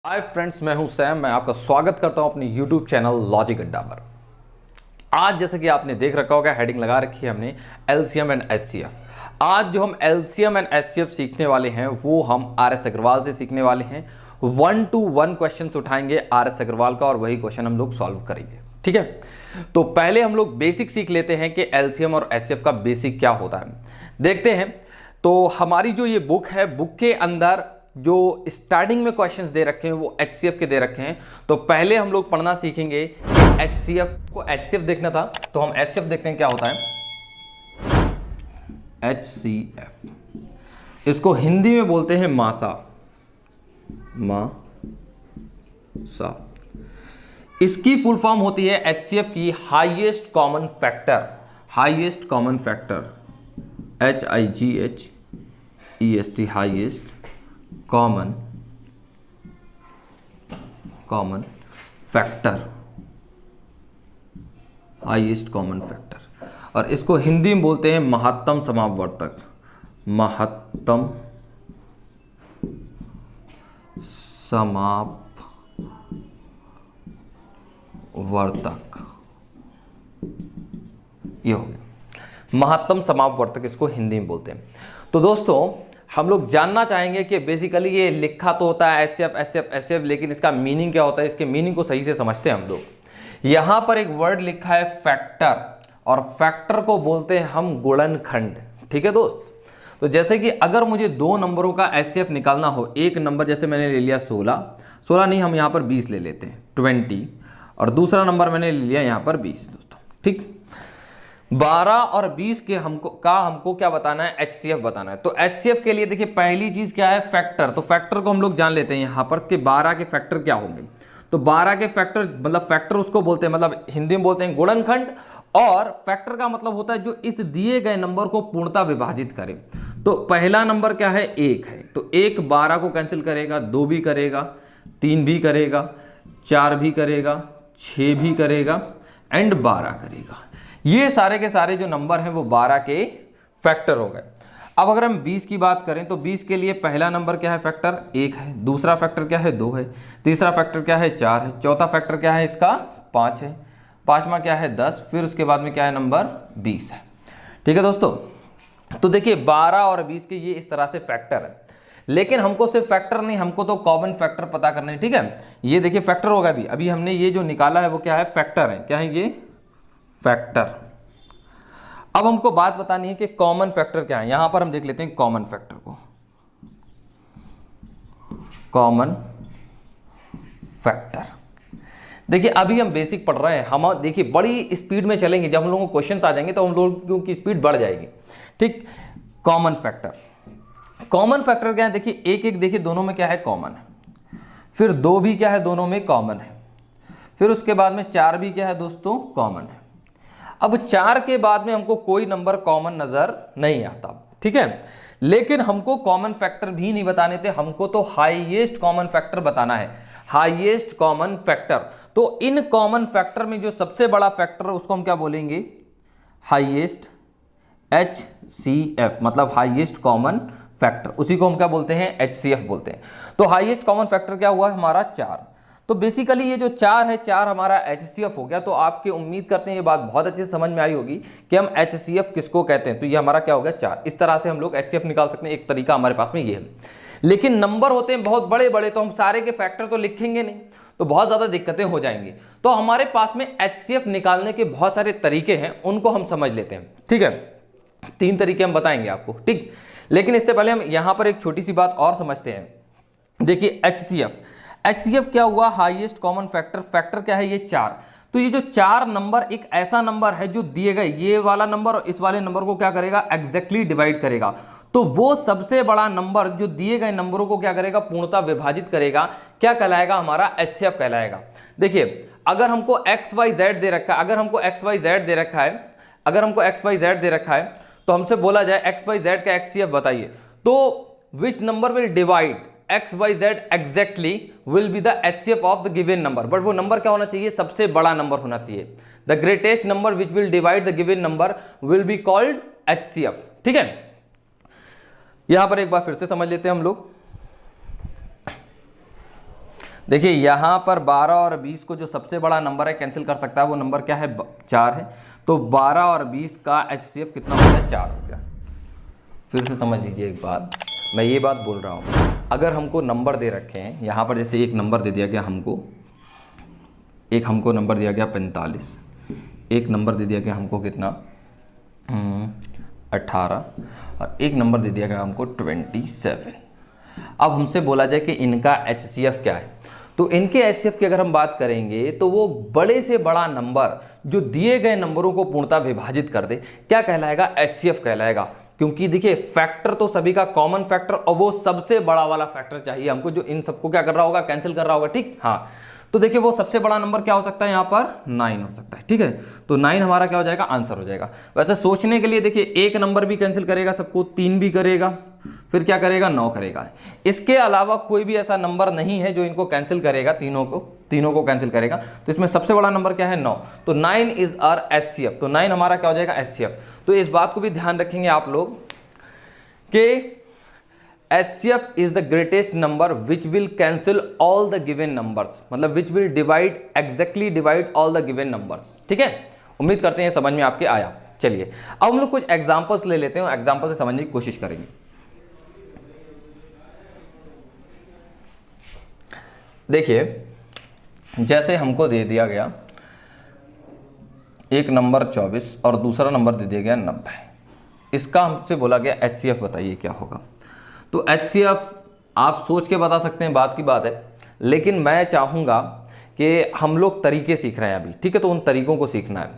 Hi friends, मैं हूं Sam. मैं आपका स्वागत करता हूं अपने यूट्यूब चैनल लॉजिक अड्डा पर। आज जैसे कि आपने देख रखा होगा, हेडिंग लगा रखी है हमने एलसीएम एंड एचसीएफ। आज जो हम एलसीएम एंड एचसीएफ सीखने वाले हैं वो हम आर.एस. अग्रवाल से सीखने वाले हैं। 1 to 1 क्वेश्चन उठाएंगे आर.एस. अग्रवाल का और वही क्वेश्चन हम लोग सॉल्व करेंगे। ठीक है, तो पहले हम लोग बेसिक सीख लेते हैं कि एलसीएम और एचसीएफ का बेसिक क्या होता है। देखते हैं। तो हमारी जो ये बुक है, बुक के अंदर जो स्टार्टिंग में क्वेश्चंस दे रखे हैं वो एचसीएफ के दे रखे हैं। तो पहले हम लोग पढ़ना सीखेंगे कि एचसीएफ को एचसीएफ देखना था, तो हम एचसीएफ देखते हैं क्या होता है। एचसीएफ इसको हिंदी में बोलते हैं मासा। मासा इसकी फुल फॉर्म होती है एचसीएफ की highest common factor. Highest common factor HIGHEST highest common factor. Highest common factor, और इसको हिंदी में बोलते हैं महत्तम समापवर्तक। महत्तम समापवर्तक, ये हो गया महत्तम समापवर्तक, इसको हिंदी में बोलते हैं। तो दोस्तों, हम लोग जानना चाहेंगे कि बेसिकली ये लिखा तो होता है एचसीएफ एचसीएफ एचसीएफ, लेकिन इसका मीनिंग क्या होता है। इसके मीनिंग को सही से समझते हैं हम लोग। यहाँ पर एक वर्ड लिखा है फैक्टर, और फैक्टर को बोलते हैं हम गुणनखंड। ठीक है दोस्त, तो जैसे कि अगर मुझे दो नंबरों का एचसीएफ निकालना हो, एक नंबर जैसे मैंने ले लिया 16 नहीं, हम यहाँ पर 20 ले लेते हैं 20, और दूसरा नंबर मैंने ले लिया यहाँ पर 20 दोस्तों। ठीक, 12 और 20 के हमको क्या बताना है, एचसीएफ बताना है। तो एचसीएफ के लिए देखिए पहली चीज क्या है, फैक्टर। तो फैक्टर को हम लोग जान लेते हैं यहाँ पर कि 12 के फैक्टर क्या होंगे। तो 12 के फैक्टर मतलब फैक्टर उसको बोलते हैं, मतलब हिंदी में बोलते हैं गुणनखंड, और फैक्टर का मतलब होता है जो इस दिए गए नंबर को पूर्णतः विभाजित करे। तो पहला नंबर क्या है, 1 है, तो 1 12 को कैंसिल करेगा, 2 भी करेगा, 3 भी करेगा, 4 भी करेगा, 6 भी करेगा एंड 12 करेगा। ये सारे के सारे जो नंबर हैं वो 12 के फैक्टर हो गए। अब अगर हम 20 की बात करें तो 20 के लिए पहला नंबर क्या है, फैक्टर 1 है, दूसरा फैक्टर क्या है, 2 है, तीसरा फैक्टर क्या है, 4 है, चौथा फैक्टर क्या है इसका, 5 है, पांचवा क्या है, 10, फिर उसके बाद में क्या है, नंबर 20 है। ठीक है दोस्तों, तो देखिए 12 और 20 के ये इस तरह से फैक्टर है। लेकिन हमको सिर्फ फैक्टर नहीं, हमको तो कॉमन फैक्टर पता करना है। ठीक है, ये देखिए फैक्टर होगा अभी हमने ये जो निकाला है वो क्या है, फैक्टर है। क्या है ये, फैक्टर। अब हमको बात बतानी है कि कॉमन फैक्टर क्या है। यहां पर हम देख लेते हैं कॉमन फैक्टर को। कॉमन फैक्टर देखिए अभी हम बेसिक पढ़ रहे हैं, हम देखिए बड़ी स्पीड में चलेंगे। जब हम लोगों को क्वेश्चंस आ जाएंगे तो हम लोगों की स्पीड बढ़ जाएगी। ठीक, कॉमन फैक्टर। कॉमन फैक्टर क्या है, देखिए एक देखिए दोनों में क्या है, कॉमन है, फिर 2 भी क्या है, दोनों में कॉमन है, फिर उसके बाद में 4 भी क्या है दोस्तों, कॉमन है। अब 4 के बाद में हमको कोई नंबर कॉमन नजर नहीं आता। ठीक है, लेकिन हमको कॉमन फैक्टर भी नहीं बताने थे, हमको तो हाईएस्ट कॉमन फैक्टर बताना है। हाईएस्ट कॉमन फैक्टर, तो इन कॉमन फैक्टर में जो सबसे बड़ा फैक्टर है उसको हम क्या बोलेंगे, हाईएस्ट HCF, मतलब हाईएस्ट कॉमन फैक्टर, उसी को हम क्या बोलते हैं, HCF बोलते हैं। तो हाईएस्ट कॉमन फैक्टर क्या हुआ हमारा, 4। तो बेसिकली ये जो 4 है, 4 हमारा HCF हो गया। तो आपकी उम्मीद करते हैं ये बात बहुत अच्छे से समझ में आई होगी कि हम HCF किसको कहते हैं। तो ये हमारा क्या हो गया, 4। इस तरह से हम लोग HCF निकाल सकते हैं, एक तरीका हमारे पास में ये है। लेकिन नंबर होते हैं बहुत बड़े बड़े, तो हम सारे के फैक्टर तो लिखेंगे नहीं, तो बहुत ज़्यादा दिक्कतें हो जाएंगी। तो हमारे पास में HCF निकालने के बहुत सारे तरीके हैं, उनको हम समझ लेते हैं। ठीक है, 3 तरीके हम बताएंगे आपको। ठीक, लेकिन इससे पहले हम यहाँ पर एक छोटी सी बात और समझते हैं। देखिए HCF क्या हुआ, हाईएस्ट कॉमन फैक्टर। फैक्टर क्या है, ये 4। तो ये जो 4 नंबर एक ऐसा नंबर है जो दिए गए ये वाला नंबर और इस वाले नंबर को क्या करेगा, एग्जैक्टली डिवाइड करेगा। तो वो सबसे बड़ा नंबर जो दिए गए नंबरों को क्या करेगा, पूर्णतः विभाजित करेगा, क्या कहलाएगा, हमारा HCF कहलाएगा। देखिए अगर हमको XYZ दे रखा है, अगर हमको XYZ दे रखा है, तो हमसे बोला जाए XYZ का HCF बताइए, तो which number will divide XYZ exactly will be the HCF of the given number. But वो नंबर क्या होना चाहिए, सबसे बड़ा नंबर होना चाहिए। The greatest number which will divide the given number will be called HCF। ठीक है, यहां पर एक बार फिर से समझ लेते हैं हम लोग। देखिए यहाँ पर 12 और 20 को जो सबसे बड़ा नंबर है कैंसिल कर सकता है, वो नंबर क्या है, 4 है। तो 12 और 20 का HCF कितना हो गया, 4 हो गया। फिर से समझ लीजिए एक बात, मैं ये बात बोल रहा हूँ, अगर हमको नंबर दे रखे हैं यहाँ पर, जैसे एक नंबर दे दिया गया हमको, एक हमको नंबर दिया गया 45, एक नंबर दे दिया गया हमको कितना 18, और एक नंबर दे दिया गया हमको 27। अब हमसे बोला जाए कि इनका HCF क्या है, तो इनके HCF की अगर हम बात करेंगे तो वो बड़े से बड़ा नंबर जो दिए गए नंबरों को पूर्णतः विभाजित कर दे, क्या कहलाएगा, HCF कहलाएगा। क्योंकि देखिए फैक्टर तो सभी का कॉमन फैक्टर, और वो सबसे बड़ा वाला फैक्टर चाहिए हमको जो इन सबको क्या कर रहा होगा, कैंसिल कर रहा होगा, ठीक। हाँ, तो देखिए वो सबसे बड़ा नंबर क्या हो सकता है, यहाँ पर 9 हो सकता है, ठीक है। तो 9 हमारा क्या हो जाएगा, आंसर हो जाएगा। वैसे सोचने के लिए देखिए एक नंबर भी कैंसिल करेगा सबको, 3 भी करेगा, फिर क्या करेगा, 9 करेगा। इसके अलावा कोई भी ऐसा नंबर नहीं है जो इनको कैंसिल करेगा, तीनों को कैंसिल करेगा। तो इसमें सबसे बड़ा नंबर क्या है, 9। तो 9 इज आवर HCF। तो 9 हमारा क्या हो जाएगा, HCF। तो इस बात को भी ध्यान रखेंगे आप लोग कि HCF is the greatest number which will cancel all the given numbers, मतलब which will exactly divide all the given numbers, ठीक है। उम्मीद करते हैं समझ में आपके आया। चलिए अब हम लोग कुछ एग्जांपल्स ले लेते हैं, एग्जांपल से समझने की कोशिश करेंगे। देखिए जैसे हमको दे दिया गया एक नंबर 24 और दूसरा नंबर दे दिया गया 90, इसका हमसे बोला गया HCF बताइए क्या होगा। तो HCF आप सोच के बता सकते हैं, बात की बात है, लेकिन मैं चाहूँगा कि हम लोग तरीके सीख रहे हैं अभी, ठीक है, तो उन तरीकों को सीखना है।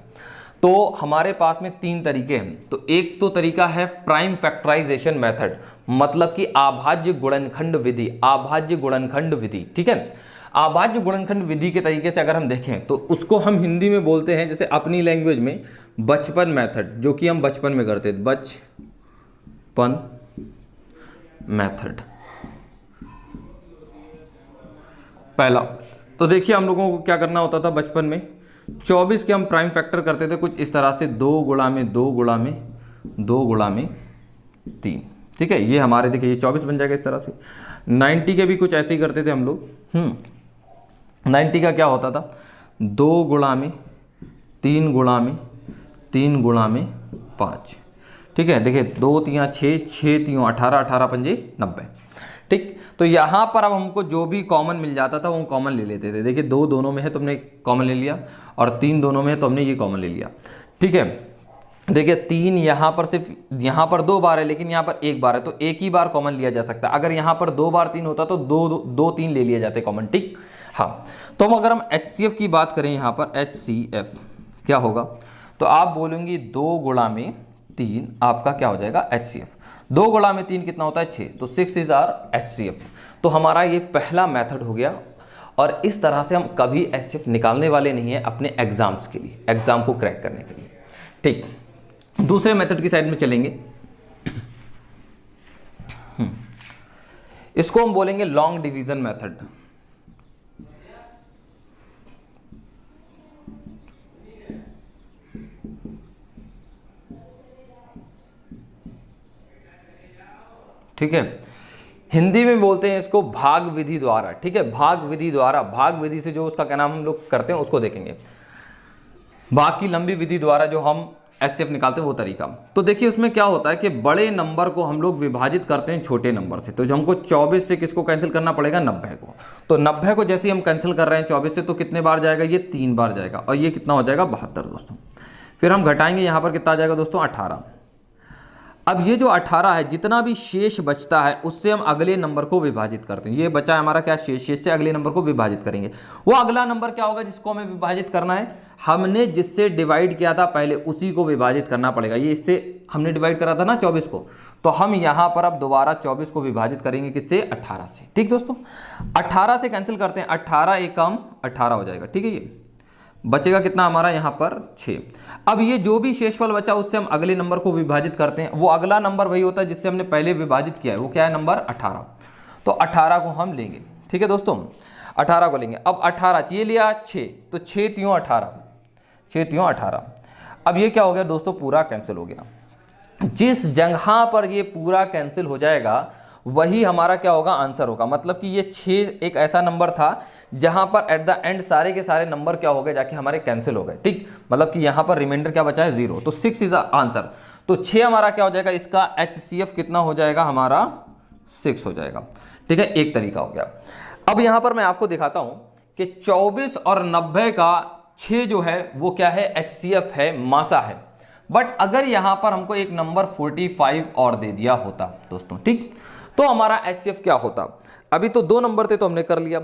तो हमारे पास में 3 तरीके हैं। तो एक तो तरीका है प्राइम फैक्टराइजेशन मेथड, मतलब कि अभाज्य गुणनखंड विधि, अभाज्य गुणनखंड विधि, ठीक है। अभाज्य गुणनखंड विधि के तरीके से अगर हम देखें तो उसको हम हिंदी में बोलते हैं, जैसे अपनी लैंग्वेज में बचपन मेथड, जो कि हम बचपन में करते थे, बचपन मेथड पहला। तो देखिए हम लोगों को क्या करना होता था बचपन में, 24 के हम प्राइम फैक्टर करते थे कुछ इस तरह से, 2 गुणा में 2 गुणा में 2 गुणा में 3, ठीक है। ये हमारे देखिए ये 24 बन जाएगा इस तरह से। 90 के भी कुछ ऐसे ही करते थे हम लोग। 90 का क्या होता था, 2 गुणा में 3 गुणा में 3 गुणा में 5, ठीक है। देखिए 2 3 6, 6 3 18, 18 पंजे 90, ठीक। तो यहाँ पर अब हमको जो भी कॉमन मिल जाता था वो कॉमन ले लेते थे। देखिए 2 दोनों में है तो हमने कॉमन ले लिया, और 3 दोनों में है तो हमने ये कॉमन ले लिया, ठीक है। देखिए 3 यहाँ पर सिर्फ, यहाँ पर 2 बार है लेकिन यहाँ पर 1 बार है, तो एक ही बार कॉमन लिया जा सकता है। अगर यहाँ पर 2 बार 3 होता तो 2 3 ले लिए जाते कॉमन, ठीक। हाँ, तो अगर हम HCF की बात करें, यहाँ पर HCF क्या होगा, तो आप बोलेंगे 2 गुणा में 3 आपका क्या हो जाएगा, HCF। 2 गुणा में 3 कितना होता है, 6, तो 6 इज आवर HCF। तो हमारा ये पहला मेथड हो गया, और इस तरह से हम कभी HCF निकालने वाले नहीं है अपने एग्जाम्स के लिए, एग्जाम को क्रैक करने के लिए, ठीक। दूसरे मेथड की साइड में चलेंगे, इसको हम बोलेंगे लॉन्ग डिवीजन मेथड। ठीक है, हिंदी में बोलते हैं इसको भाग विधि द्वारा, ठीक है। भाग विधि द्वारा, भाग विधि से जो उसका क्या नाम हम लोग करते हैं उसको देखेंगे। भाग की लंबी विधि द्वारा जो हम HCF निकालते हैं वो तरीका। तो देखिए उसमें क्या होता है कि बड़े नंबर को हम लोग विभाजित करते हैं छोटे नंबर से। तो जो हमको 24 से किसको कैंसिल करना पड़ेगा, 90 को। तो 90 को जैसे ही हम कैंसिल कर रहे हैं 24 से, तो कितने बार जाएगा, ये 3 बार जाएगा, और ये कितना हो जाएगा, 72 दोस्तों। फिर हम घटाएंगे, यहाँ पर कितना आ जाएगा दोस्तों, 18। अब ये जो 18 है, जितना भी शेष बचता है उससे हम अगले नंबर को विभाजित करते हैं। ये बचा है हमारा क्या, शेष, शेष से अगले नंबर को विभाजित करेंगे। वो अगला नंबर क्या होगा जिसको हमें विभाजित करना है, हमने जिससे डिवाइड किया था पहले उसी को विभाजित करना पड़ेगा। ये इससे हमने डिवाइड करा था ना 24 को, तो हम यहाँ पर अब दोबारा 24 को विभाजित करेंगे किससे, 18 से, ठीक दोस्तों। 18 से कैंसिल करते हैं, 18 एक कम 18 हो जाएगा, ठीक है। ये बचेगा कितना हमारा यहाँ पर 6। अब ये जो भी शेषफल बचा उससे हम अगले नंबर को विभाजित करते हैं। वो अगला नंबर वही होता है जिससे हमने पहले विभाजित किया है, वो क्या है, नंबर 18। तो 18 को हम लेंगे, ठीक है दोस्तों, 18 को लेंगे। अब 18 ये लिया 6, तो 6 3 18, 6 3 18। अब ये क्या हो गया दोस्तों, पूरा कैंसिल हो गया। जिस जगह पर ये पूरा कैंसिल हो जाएगा वही हमारा क्या होगा, आंसर होगा। मतलब कि ये 6 एक ऐसा नंबर था जहां पर एट द एंड सारे के सारे नंबर क्या हो गए, जाके हमारे कैंसिल हो गए, ठीक। मतलब कि यहां पर रिमाइंडर क्या बचा है, 0, तो 6 इज आंसर। तो 6 हमारा क्या हो जाएगा, इसका HCF कितना हो जाएगा हमारा, 6 हो जाएगा, ठीक है। एक तरीका हो गया। अब यहां पर मैं आपको दिखाता हूं कि 24 और 90 का 6 जो है वो क्या है, HCF है, मासा है। बट अगर यहां पर हमको एक नंबर 45 और दे दिया होता दोस्तों, ठीक, तो हमारा HCF क्या होता। अभी तो 2 नंबर थे तो हमने कर लिया।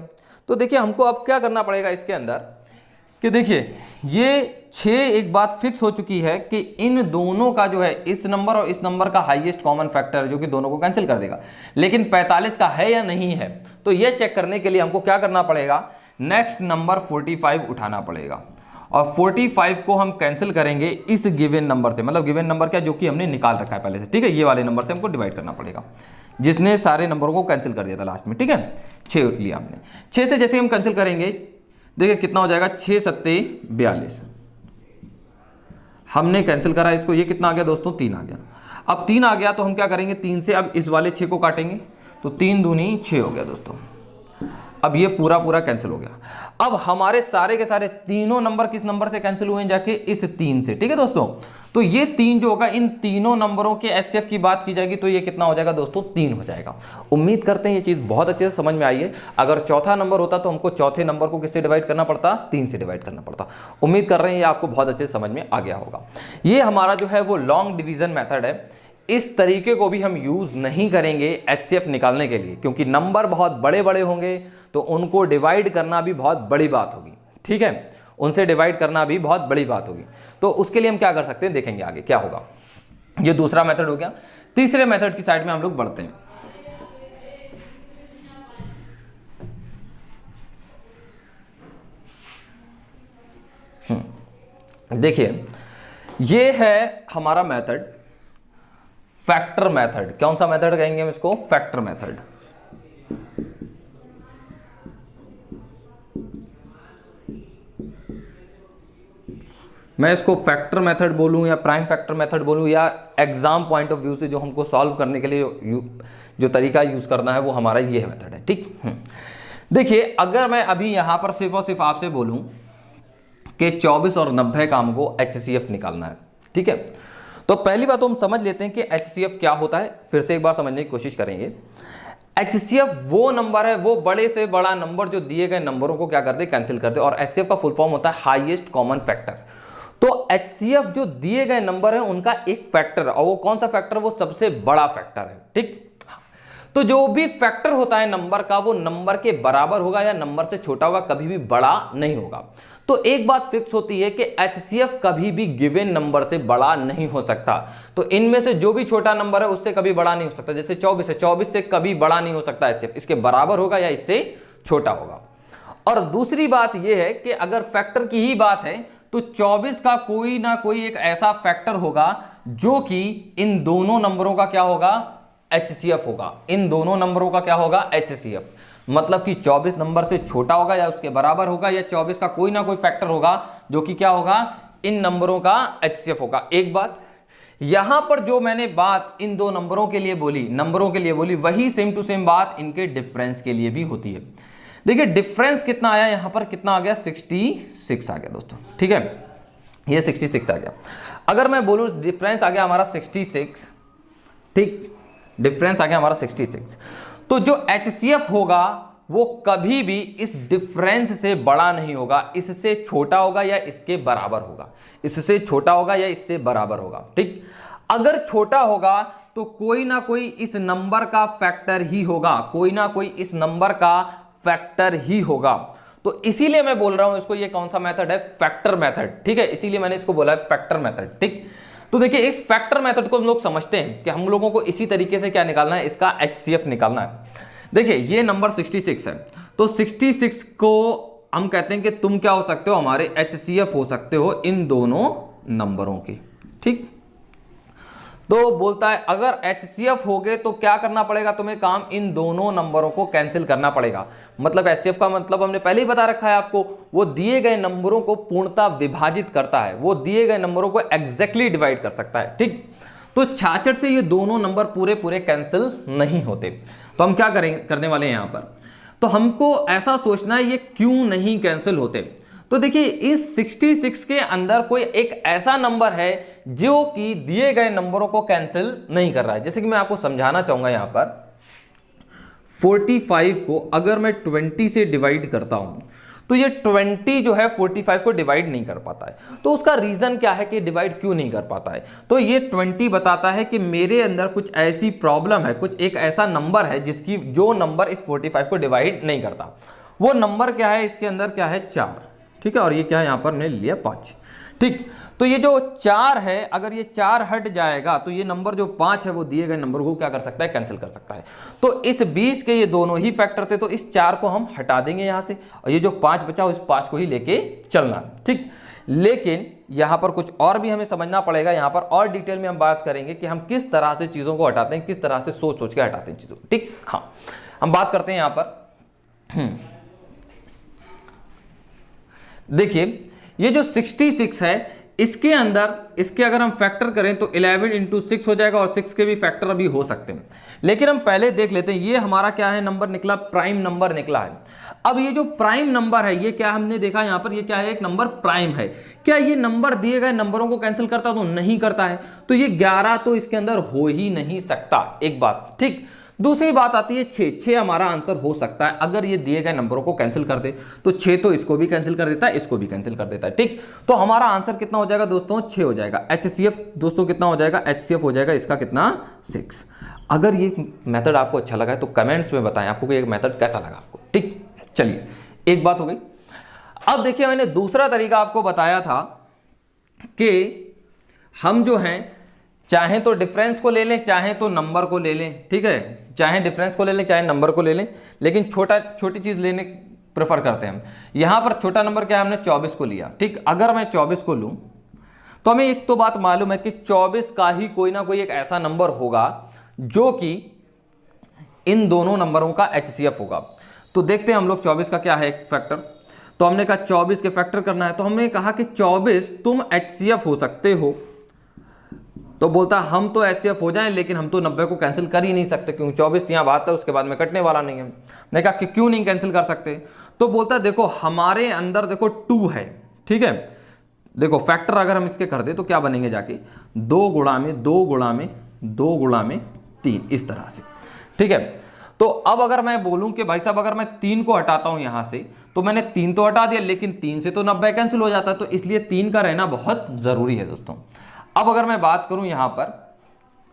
तो देखिए हमको अब क्या करना पड़ेगा इसके अंदर, कि देखिए ये 6 एक बात फिक्स हो चुकी है कि इन दोनों का जो है, इस नंबर और इस नंबर का हाईएस्ट कॉमन फैक्टर है जो कि दोनों को कैंसिल कर देगा। लेकिन 45 का है या नहीं है, तो ये चेक करने के लिए हमको क्या करना पड़ेगा, नेक्स्ट नंबर 45 उठाना पड़ेगा और 45 को हम कैंसिल करेंगे इस गिवन नंबर से। मतलब गिवन नंबर क्या, जो कि हमने निकाल रखा है पहले से, ठीक है। ये वाले नंबर से हमको डिवाइड करना पड़ेगा, जिसने सारे नंबरों को कैंसिल कर दिया था लास्ट में, ठीक है। 6 लिया हमने, 6 से जैसे हम कैंसिल करेंगे, देखिए कितना हो जाएगा, 6 सत्ते 42। हमने कैंसिल करा इसको, ये कितना आ गया दोस्तों, 3 आ गया। अब 3 आ गया तो हम क्या करेंगे, 3 से अब इस वाले 6 को काटेंगे, तो 3 दूनी 6 हो गया दोस्तों। अब ये पूरा पूरा कैंसिल हो गया। अब हमारे सारे के सारे तीनों नंबर किस नंबर से कैंसिल हुए हैं, जाके इस 3 से, ठीक है दोस्तों। तो ये 3 जो होगा, इन तीनों नंबरों के HCF की बात की जाएगी तो ये कितना हो जाएगा दोस्तों, 3 हो जाएगा। उम्मीद करते हैं ये चीज़ बहुत अच्छे से समझ में आई है। अगर चौथा नंबर होता तो हमको चौथे नंबर को किससे डिवाइड करना पड़ता, 3 से डिवाइड करना पड़ता। उम्मीद कर रहे हैं ये आपको बहुत अच्छे से समझ में आ गया होगा। ये हमारा जो है वो लॉन्ग डिवीजन मेथड है। इस तरीके को भी हम यूज नहीं करेंगे HCF निकालने के लिए, क्योंकि नंबर बहुत बड़े बड़े होंगे तो उनको डिवाइड करना भी बहुत बड़ी बात होगी, ठीक है। उनसे डिवाइड करना भी बहुत बड़ी बात होगी। तो उसके लिए हम क्या कर सकते हैं, देखेंगे आगे क्या होगा। ये दूसरा मेथड हो गया। तीसरे मेथड की साइड में हम लोग बढ़ते हैं। देखिए ये है हमारा मेथड, फैक्टर मेथड। कौन सा मेथड कहेंगे हम इसको, फैक्टर मेथड। मैं इसको फैक्टर मेथड बोलूं या प्राइम फैक्टर मेथड बोलूं, या एग्जाम पॉइंट ऑफ व्यू से जो हमको सॉल्व करने के लिए जो तरीका यूज करना है वो हमारा ये मेथड है, ठीक। देखिए अगर मैं अभी यहां पर सिर्फ और सिर्फ आपसे बोलूं कि 24 और 90 का हमको HCF निकालना है, ठीक है। तो पहली बात तो हम समझ लेते हैं कि HCF क्या होता है, फिर से एक बार समझने की कोशिश करेंगे। HCF वो नंबर है, वो बड़े से बड़ा नंबर जो दिए गए नंबरों को क्या कर दे, कैंसिल कर दे। और HCF का फुल फॉर्म होता है हाईएस्ट कॉमन फैक्टर। तो HCF जो दिए गए नंबर है उनका एक फैक्टर है, और वो कौन सा फैक्टर, वो सबसे बड़ा फैक्टर है, ठीक। तो जो भी फैक्टर होता है नंबर का, वो नंबर के बराबर होगा या नंबर से छोटा होगा, कभी भी बड़ा नहीं होगा। तो एक बात फिक्स होती है कि HCF कभी भी गिवन नंबर से बड़ा नहीं हो सकता। तो इनमें से जो भी छोटा नंबर है उससे कभी बड़ा नहीं हो सकता। जैसे 24 है, 24 से कभी बड़ा नहीं हो सकता HCF, इसके बराबर होगा या इससे छोटा होगा। और दूसरी बात यह है कि अगर फैक्टर की ही बात है तो 24 का कोई ना कोई एक ऐसा फैक्टर होगा जो कि इन दोनों नंबरों का क्या होगा, HCF होगा। इन दोनों नंबरों का क्या होगा, HCF। मतलब कि 24 नंबर से छोटा होगा या उसके बराबर होगा, या 24 का कोई ना कोई फैक्टर होगा जो कि क्या होगा, इन नंबरों का HCF होगा। एक बात यहां पर जो मैंने बात इन दो नंबरों के लिए बोली, वही सेम टू सेम बात इनके डिफरेंस के लिए भी होती है। देखिए डिफरेंस कितना आया यहां पर, कितना आ गया, 66 आ गया दोस्तों, ठीक है। ये 66 आ गया। अगर मैं बोलूं डिफरेंस आ गया हमारा 66, ठीक, डिफरेंस आ गया हमारा 66, तो जो HCF होगा वो कभी भी इस डिफरेंस से बड़ा नहीं होगा, इससे छोटा होगा या इसके बराबर होगा, इससे छोटा होगा या इससे बराबर होगा, ठीक। अगर छोटा होगा तो कोई ना कोई इस नंबर का फैक्टर ही होगा, कोई ना कोई इस नंबर का फैक्टर ही होगा। तो इसीलिए मैं बोल रहा हूं इसको, ये कौन सा मेथड है, फैक्टर मेथड, ठीक है। इसीलिए मैंने इसको बोला है फैक्टर मेथड, ठीक। तो देखिए इस फैक्टर मेथड को हम लोग समझते हैं कि हम लोगों को इसी तरीके से क्या निकालना है, इसका HCF निकालना है। देखिए ये नंबर 66 है, तो 66 को हम कहते हैं कि तुम क्या हो सकते हो, हमारे HCF हो सकते हो इन दोनों नंबरों की, ठीक। तो बोलता है अगर HCF हो गए तो क्या करना पड़ेगा तुम्हें काम, इन दोनों नंबरों को कैंसिल करना पड़ेगा। मतलब HCF का मतलब हमने पहले ही बता रखा है आपको, वो दिए गए नंबरों को पूर्णतः विभाजित करता है, वो दिए गए नंबरों को एग्जैक्टली डिवाइड कर सकता है, ठीक। तो 66 से ये दोनों नंबर पूरे पूरे कैंसिल नहीं होते। तो हम क्या करने वाले हैं, यहाँ पर तो हमको ऐसा सोचना है ये क्यों नहीं कैंसिल होते। तो देखिए इस 66 के अंदर कोई एक ऐसा नंबर है जो कि दिए गए नंबरों को कैंसिल नहीं कर रहा है। जैसे कि मैं आपको समझाना चाहूंगा, यहां पर 45 को अगर मैं 20 से डिवाइड करता हूं तो ये 20 जो है 45 को डिवाइड नहीं कर पाता है। तो उसका रीजन क्या है कि डिवाइड क्यों नहीं कर पाता है? तो ये 20 बताता है कि मेरे अंदर कुछ ऐसी प्रॉब्लम है, कुछ एक ऐसा नंबर है जिसकी जो नंबर इस 45 को डिवाइड नहीं करता। वो नंबर क्या है? इसके अंदर क्या है? 4, ठीक है। और ये क्या है? यहाँ पर मैंने लिया 5, ठीक। तो ये जो 4 है, अगर ये 4 हट जाएगा तो ये नंबर जो 5 है वो दिए गए नंबर को क्या कर सकता है? कैंसिल कर सकता है। तो इस 20 के ये दोनों ही फैक्टर थे, तो इस 4 को हम हटा देंगे यहाँ से, और ये जो 5 बचा उस 5 को ही लेके चलना, ठीक। लेकिन यहाँ पर कुछ और भी हमें समझना पड़ेगा। यहाँ पर और डिटेल में हम बात करेंगे कि हम किस तरह से चीज़ों को हटाते हैं, किस तरह से सोच सोच के हटाते हैं चीज़ों को, ठीक। हाँ, हम बात करते हैं यहाँ पर। देखिए ये जो 66 है, इसके अंदर इसके अगर हम फैक्टर करें तो 11 इंटू 6 हो जाएगा, और 6 के भी फैक्टर अभी हो सकते हैं। लेकिन हम पहले देख लेते हैं, ये हमारा क्या है? नंबर निकला, प्राइम नंबर निकला है। अब ये जो प्राइम नंबर है ये क्या हमने देखा यहाँ पर, ये क्या है? एक नंबर प्राइम है। क्या ये नंबर दिए गए नंबरों को कैंसिल करता? तो नहीं करता है। तो ये 11 तो इसके अंदर हो ही नहीं सकता, एक बात, ठीक। दूसरी बात आती है 6 हमारा आंसर हो सकता है अगर ये दिए गए नंबरों को कैंसिल कर दे। तो 6 तो इसको भी कैंसिल कर देता है, इसको भी कैंसिल कर देता है, ठीक। तो हमारा आंसर कितना हो जाएगा दोस्तों? 6 हो जाएगा। HCF दोस्तों कितना हो जाएगा? HCF हो जाएगा इसका कितना? 6। अगर ये मेथड आपको अच्छा लगा है तो कमेंट्स में बताएं आपको कि ये मेथड कैसा लगा आपको, ठीक। चलिए, एक बात हो गई। अब देखिए मैंने दूसरा तरीका आपको बताया था कि हम जो हैं चाहे तो डिफरेंस को ले लें, चाहे तो नंबर को ले लें, ठीक है। चाहे डिफरेंस को ले लें, चाहे नंबर को ले लें, लेकिन छोटी चीज़ लेने प्रेफर करते हैं हम। यहाँ पर छोटा नंबर क्या है? हमने 24 को लिया, ठीक। अगर मैं 24 को लूँ तो हमें एक तो बात मालूम है कि 24 का ही कोई ना कोई एक ऐसा नंबर होगा जो कि इन दोनों नंबरों का HCF होगा। तो देखते हैं हम लोग 24 का क्या है फैक्टर। तो हमने कहा 24 के फैक्टर करना है, तो हमने कहा कि 24 तुम HCF हो सकते हो। तो बोलता हम तो HCF हो जाएं, लेकिन हम तो 90 को कैंसिल कर ही नहीं सकते क्योंकि 24 यहाँ बात है, उसके बाद में कटने वाला नहीं है। मैंने कहा कि क्यों नहीं कैंसिल कर सकते? तो बोलता देखो हमारे अंदर देखो 2 है, ठीक है। देखो फैक्टर अगर हम इसके कर दे तो क्या बनेंगे जाके? 2 गुणा में 2 गुणा में 2 गुणा में 3, इस तरह से, ठीक है। तो अब अगर मैं बोलूं कि भाई साहब अगर मैं 3 को हटाता हूं यहां से, तो मैंने 3 तो हटा दिया, लेकिन 3 से तो 90 कैंसिल हो जाता है, तो इसलिए 3 का रहना बहुत जरूरी है दोस्तों। अब अगर मैं बात करूं यहां पर,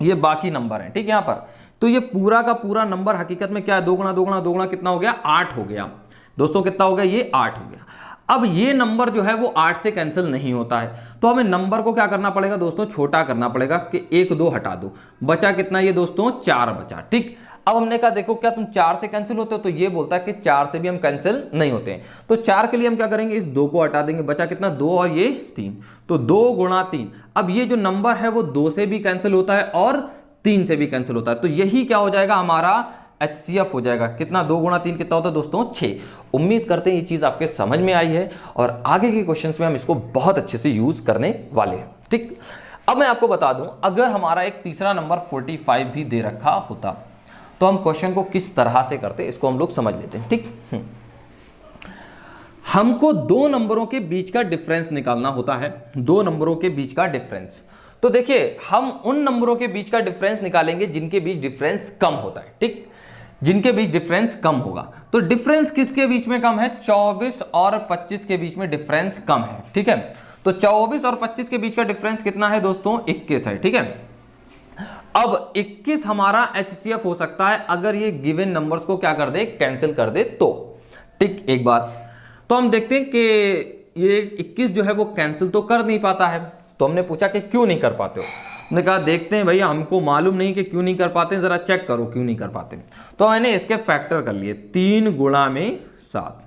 ये बाकी नंबर है, ठीक है। यहां पर तो ये पूरा का पूरा नंबर हकीकत में क्या है? 2 गुणा 2 गुणा 2 गुणा कितना हो गया? 8 हो गया दोस्तों। कितना हो गया? ये 8 हो गया। अब ये नंबर जो है वो 8 से कैंसिल नहीं होता है, तो हमें नंबर को क्या करना पड़ेगा दोस्तों? छोटा करना पड़ेगा कि 1 2 हटा दो, बचा कितना ये दोस्तों? 4 बचा, ठीक। अब हमने कहा देखो क्या तुम 4 से कैंसिल होते हो? तो ये बोलता है कि 4 से भी हम कैंसिल नहीं होते हैं। तो 4 के लिए हम क्या करेंगे? इस 2 को हटा देंगे, बचा कितना? 2 और ये 3, तो 2 गुणा 3। अब ये जो नंबर है वो 2 से भी कैंसिल होता है और 3 से भी कैंसिल होता है, तो यही क्या हो जाएगा? हमारा HCF हो जाएगा। कितना? 2 गुणा 3 कितना होता है दोस्तों? 6। उम्मीद करते हैं ये चीज़ आपके समझ में आई है और आगे के क्वेश्चंस में हम इसको बहुत अच्छे से यूज करने वाले हैं, ठीक। अब मैं आपको बता दूं, अगर हमारा एक तीसरा नंबर 45 भी दे रखा होता तो हम क्वेश्चन को किस तरह से करते, इसको हम लोग समझ लेते हैं, ठीक। हमको 2 नंबरों के बीच का डिफरेंस निकालना होता है, 2 नंबरों के बीच का डिफरेंस। तो देखिए हम उन नंबरों के बीच का डिफरेंस निकालेंगे जिनके बीच डिफरेंस कम होता है, ठीक, जिनके बीच डिफरेंस कम होगा। तो डिफरेंस किसके बीच में कम है? 24 और 25 के बीच में डिफरेंस कम है, ठीक है। तो 24 और 25 के बीच का डिफरेंस कितना है दोस्तों? 21 है, ठीक है। अब 21 हमारा HCF हो सकता है अगर ये गिवन नंबर्स को क्या कर दे? कैंसिल कर दे तो, ठीक। एक बात तो हम देखते हैं कि ये 21 जो है वो कैंसिल तो कर नहीं पाता है, तो हमने पूछा कि क्यों नहीं कर पाते हो? हमने कहा देखते हैं भैया, हमको मालूम नहीं कि क्यों नहीं कर पाते, जरा चेक करो क्यों नहीं कर पाते। तो मैंने इसके फैक्टर कर लिए, 3 गुणा में 7,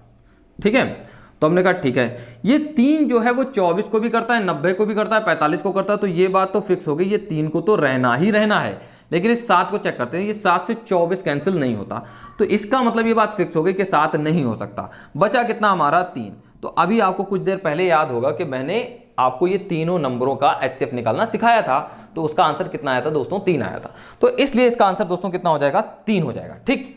ठीक है। तो हमने कहा ठीक है, ये 3 जो है वो 24 को भी करता है, 90 को भी करता है, 45 को करता है, तो ये बात तो फिक्स हो गई, ये 3 को तो रहना ही रहना है। लेकिन इस 7 को चेक करते हैं, ये 7 से 24 कैंसिल नहीं होता, तो इसका मतलब ये बात फिक्स हो गई कि 7 नहीं हो सकता। बचा कितना हमारा? 3। तो अभी आपको कुछ देर पहले याद होगा कि मैंने आपको ये तीनों नंबरों का HCF निकालना सिखाया था, तो उसका आंसर कितना आया था दोस्तों? 3 आया था। तो इसलिए इसका आंसर दोस्तों कितना हो जाएगा? 3 हो जाएगा, ठीक।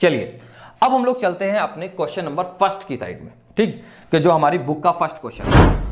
चलिए अब हम लोग चलते हैं अपने क्वेश्चन नंबर फर्स्ट की साइड में, ठीक, कि जो हमारी बुक का फर्स्ट क्वेश्चन है।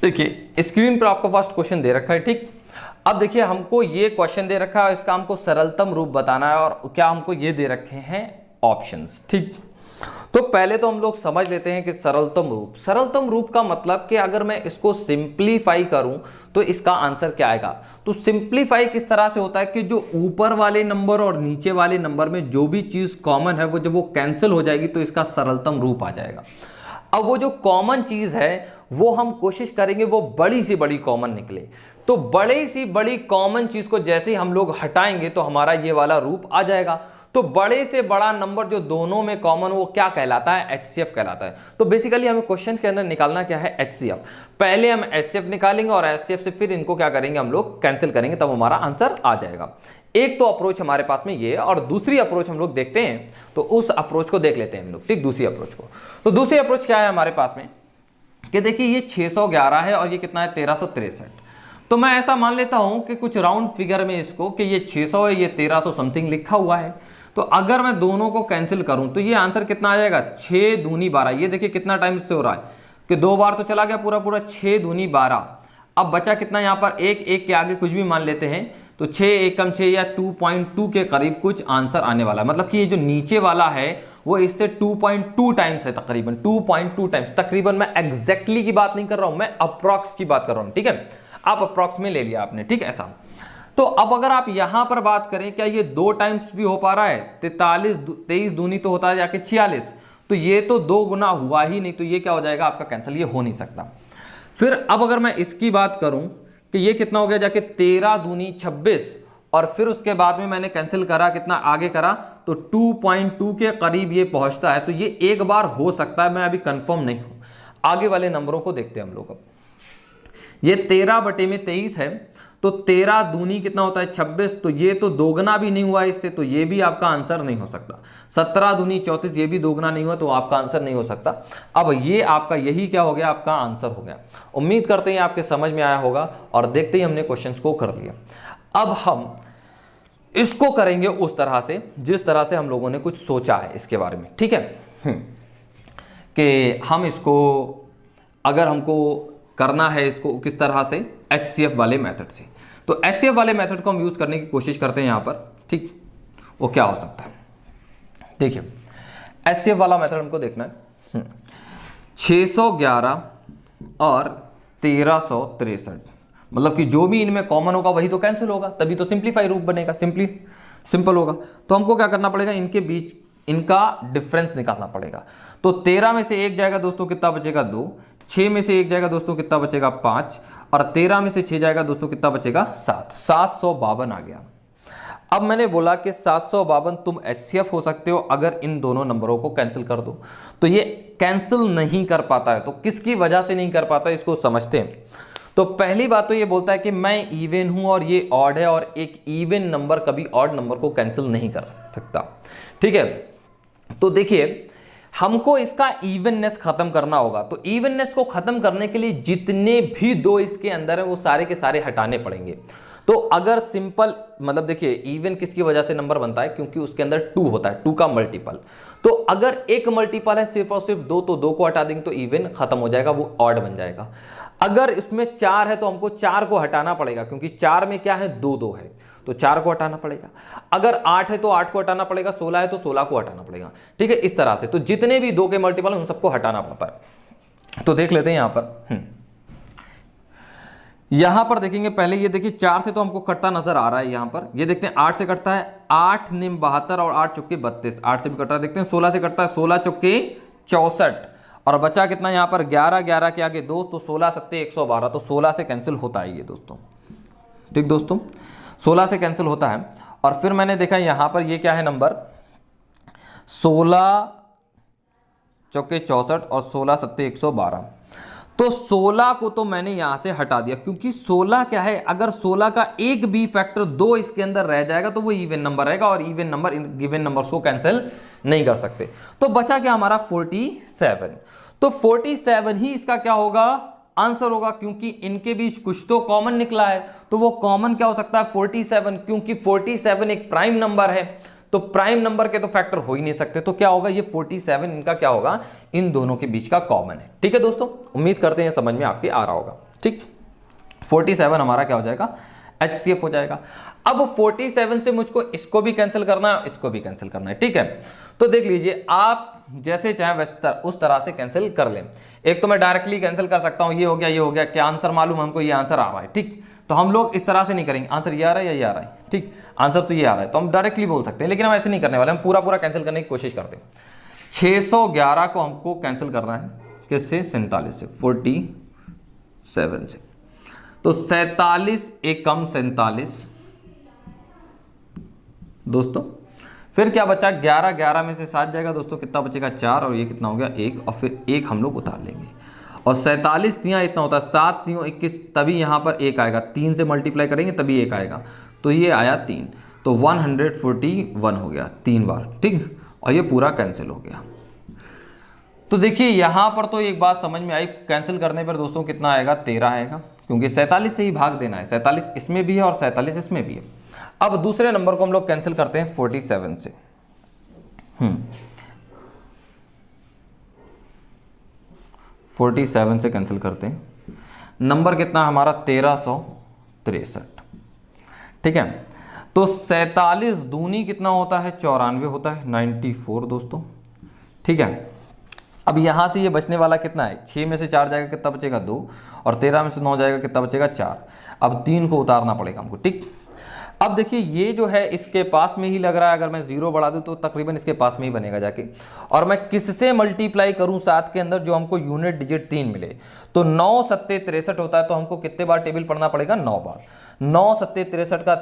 देखिए स्क्रीन पर आपको फर्स्ट क्वेश्चन दे रखा है, ठीक। अब देखिए हमको ये क्वेश्चन दे रखा है, इसका हमको सरलतम रूप बताना है और क्या हमको ये दे रखे हैं ऑप्शंस, ठीक। तो पहले तो हम लोग समझ लेते हैं कि सरलतम रूप का मतलब कि अगर मैं इसको सिंप्लीफाई करूं तो इसका आंसर क्या आएगा। तो सिंप्लीफाई किस तरह से होता है कि जो ऊपर वाले नंबर और नीचे वाले नंबर में जो भी चीज कॉमन है वो जब वो कैंसिल हो जाएगी तो इसका सरलतम रूप आ जाएगा। अब वो जो कॉमन चीज है वो हम कोशिश करेंगे वो बड़ी से बड़ी कॉमन निकले। तो बड़ी सी बड़ी कॉमन चीज को जैसे ही हम लोग हटाएंगे तो हमारा ये वाला रूप आ जाएगा। तो बड़े से बड़ा नंबर जो दोनों में कॉमन वो क्या कहलाता है, HCF कहलाता है। तो बेसिकली हमें क्वेश्चन के अंदर निकालना क्या है, HCF। पहले हम HCF निकालेंगे और HCF से फिर इनको क्या करेंगे, हम लोग कैंसिल करेंगे, तब हमारा आंसर आ जाएगा। एक तो अप्रोच हमारे पास में ये है और दूसरी अप्रोच हम लोग देखते हैं, तो उस अप्रोच को देख लेते हैं हम लोग, ठीक। दूसरी अप्रोच को, तो दूसरी अप्रोच क्या है हमारे पास में कि देखिए ये 611 है और ये कितना है 1363। तो मैं ऐसा मान लेता हूं कि कुछ राउंड फिगर में इसको कि ये 600 है, ये 1300 समथिंग लिखा हुआ है। तो अगर मैं दोनों को कैंसिल करूं तो ये आंसर कितना आ जाएगा, 6 दूनी 12। ये देखिए कितना टाइम इससे हो रहा है कि 2 बार तो चला गया पूरा पूरा, 6 दूनी 12। अब बचा कितना यहाँ पर, एक के आगे कुछ भी मान लेते हैं, तो 6 एक कम 6 या 2.2 के करीब कुछ आंसर आने वाला है। मतलब कि ये जो नीचे वाला है वो इससे 2.2 टाइम्स है, तकरीबन 2.2 टाइम्स। तकरीबन मैं एग्जैक्टली की बात नहीं कर रहा हूं, मैं अप्रॉक्स की बात कर रहा हूं, ठीक है। आप अप्रॉक्स में ले लिया आपने, ठीक है, ऐसा। तो अब अगर आप यहां पर बात करें, क्या ये 2 टाइम्स भी हो पा रहा है, 23 दूनी तो होता है जाके 46, तो ये तो 2 गुना हुआ ही नहीं, तो ये क्या हो जाएगा आपका कैंसिल, ये हो नहीं सकता। फिर अब अगर मैं इसकी बात करूं कि ये कितना हो गया जाके 13 दूनी 26, और फिर उसके बाद में मैंने कैंसिल करा, कितना आगे करा, तो 2.2 के करीब ये पहुंचता है। तो ये एक बार हो सकता है, मैं अभी कंफर्म नहीं हूं। आगे वाले नंबरों को देखते हैं हम लोग। अब ये 13/23 है, तो 13 दूनी कितना होता है 26, तो ये तो दोगुना भी नहीं हुआ इससे, तो ये भी आपका आंसर नहीं हो सकता। 17 दूनी 34, ये भी दोगुना नहीं हुआ, तो आपका आंसर नहीं हो सकता। अब ये आपका यही क्या हो गया, आपका आंसर हो गया। उम्मीद करते हैं आपके समझ में आया होगा और देखते ही हमने क्वेश्चन को कर लिया। अब हम इसको करेंगे उस तरह से जिस तरह से हम लोगों ने कुछ सोचा है इसके बारे में, ठीक है, कि हम इसको अगर हमको करना है इसको किस तरह से, HCF वाले मेथड से। तो HCF वाले मेथड को हम यूज करने की कोशिश करते हैं यहाँ पर, ठीक। वो क्या हो सकता है, देखिए HCF वाला मेथड हमको देखना है। 611 और 1363, मतलब कि जो भी इनमें कॉमन होगा वही तो कैंसिल होगा, तभी तो सिंप्लीफाई रूप बनेगा, सिंपल होगा। तो हमको क्या करना पड़ेगा, इनके बीच इनका डिफरेंस निकालना पड़ेगा। तो 13 में से 1 जाएगा दोस्तों, कितना बचेगा 2। 6 में से 1 जाएगा दोस्तों, कितना बचेगा 5। और 13 में से 6 जाएगा दोस्तों, कितना बचेगा 7। 752 आ गया। अब मैंने बोला कि 752 तुम HCF हो सकते हो अगर इन दोनों नंबरों को कैंसिल कर दो। तो ये कैंसिल नहीं कर पाता है, तो किसकी वजह से नहीं कर पाता इसको समझते हैं। तो पहली बात तो ये बोलता है कि मैं इवन हूं और ये ऑड है, और एक इवन नंबर कभी ऑड नंबर को कैंसिल नहीं कर सकता, ठीक है। तो देखिए हमको इसका इवननेस खत्म करना होगा। तो इवननेस को खत्म करने के लिए जितने भी 2 इसके अंदर है वो सारे के सारे हटाने पड़ेंगे। तो अगर सिंपल मतलब देखिए इवन किसकी वजह से नंबर बनता है, क्योंकि उसके अंदर 2 होता है, 2 का मल्टीपल। तो अगर एक मल्टीपल है सिर्फ और सिर्फ 2, तो 2 को हटा देंगे तो इवन खत्म हो जाएगा, वो ऑड बन जाएगा। अगर इसमें 4 है तो हमको 4 को हटाना पड़ेगा, क्योंकि 4 में क्या है 2 है, तो 4 को हटाना पड़ेगा। अगर 8 है तो 8 को हटाना पड़ेगा, 16 है तो 16 को हटाना पड़ेगा, ठीक है। इस तरह से तो जितने भी 2 के मल्टीपल उन सबको हटाना पड़ता है। तो देख लेते हैं यहां पर यहां पर देखेंगे पहले, ये देखिए 4 से तो हमको कटता नजर आ रहा है। यहां पर ये देखते हैं 8 से कटता है, 8 निम 72 और 8 चौके 32, 8 से भी कट रहा है। देखते हैं 16 से कटता है, 16 चौके 64 और बचा कितना यहाँ पर 11, 11 के आगे 2 तो 16 सत्ते 112, तो 16 से कैंसिल होता है ये दोस्तों। ठीक दोस्तों, 16 से कैंसिल होता है। और फिर मैंने देखा यहाँ पर ये क्या है नंबर, 16 चौके 64 और 16 सत्ते 112, तो 16 को तो मैंने यहां से हटा दिया, क्योंकि 16 क्या है, अगर 16 का एक भी फैक्टर 2 इसके अंदर रह जाएगा तो वो इवन नंबर रहेगा, और even number in given numbers को कैंसिल नहीं कर सकते। तो बचा क्या हमारा 47, तो 47 ही इसका क्या होगा, आंसर होगा, क्योंकि इनके बीच कुछ तो कॉमन निकला है। तो वो कॉमन क्या हो सकता है 47, क्योंकि 47 एक प्राइम नंबर है, तो प्राइम नंबर के तो फैक्टर हो ही नहीं सकते, तो क्या होगा ये 47 इनका क्या होगा, इन दोनों के बीच का कॉमन है। ठीक है दोस्तों, उम्मीद करते हैं समझ में आपके आ रहा होगा। ठीक, 47 हमारा क्या हो जाएगा, HCF हो जाएगा। अब 47 से मुझको इसको भी कैंसिल करना है, इसको भी कैंसिल करना है। ठीक है, तो देख लीजिए आप जैसे चाहें वैसे उस तरह से कैंसिल कर लें। एक तो मैं डायरेक्टली कैंसिल कर सकता हूं, ये हो गया, ये हो गया, क्या आंसर मालूम हमको, ये आंसर आ रहा है। ठीक, तो हम लोग इस तरह से नहीं करेंगे, आंसर ये आ रहा है या ये आ रहा है, ठीक, आंसर तो ये आ रहा है, तो हम डायरेक्टली बोल सकते हैं, लेकिन हम ऐसे नहीं करने वाले, हम पूरा पूरा कैंसिल करने की कोशिश करते हैं। 611 को हमको कैंसिल करना है किससे, 47 से, 47 से, तो 47 एकम 47 दोस्तों। फिर क्या बचा, 11, 11 में से 7 जाएगा दोस्तों, कितना बचेगा 4, और ये कितना हो गया 1, और फिर 1 हम लोग उतार लेंगे, और 47 तियाँ इतना होता है, 7 तियों 21, तभी यहाँ पर 1 आएगा, 3 से मल्टीप्लाई करेंगे तभी 1 आएगा, तो ये आया 3, तो 141 हो गया 3 बार। ठीक, और ये पूरा कैंसिल हो गया। तो देखिए यहाँ पर तो एक बात समझ में आई, कैंसिल करने पर दोस्तों कितना आएगा, 13 आएगा, क्योंकि 47 से ही भाग देना है, 47 इसमें भी है और 47 इसमें भी है। अब दूसरे नंबर को हम लोग कैंसिल करते हैं 47 से। 47 से कैंसिल करते हैं, नंबर कितना हमारा 1363। ठीक है, तो 47 दूनी कितना होता है, 94 होता है, 94 दोस्तों। ठीक है, अब यहां से ये बचने वाला कितना है, 6 में से 4 जाएगा, कितना बचेगा 2, और 13 में से 9 जाएगा, कितना बचेगा 4। अब 3 को उतारना पड़ेगा हमको। ठीक, अब देखिए ये जो है इसके पास में ही लग रहा है, अगर मैं 0 बढ़ा दूं तो तकरीबन इसके पास में ही बनेगा जाके, और मैं किससे मल्टीप्लाई करूं 7 के अंदर, जो हमको यूनिट डिजिट 3 मिले, तो 9 सत्ते 63 होता है, तो हमको कितने बार टेबल पढ़ना पड़ेगा, 9 बार। 9 सत्ते 63 का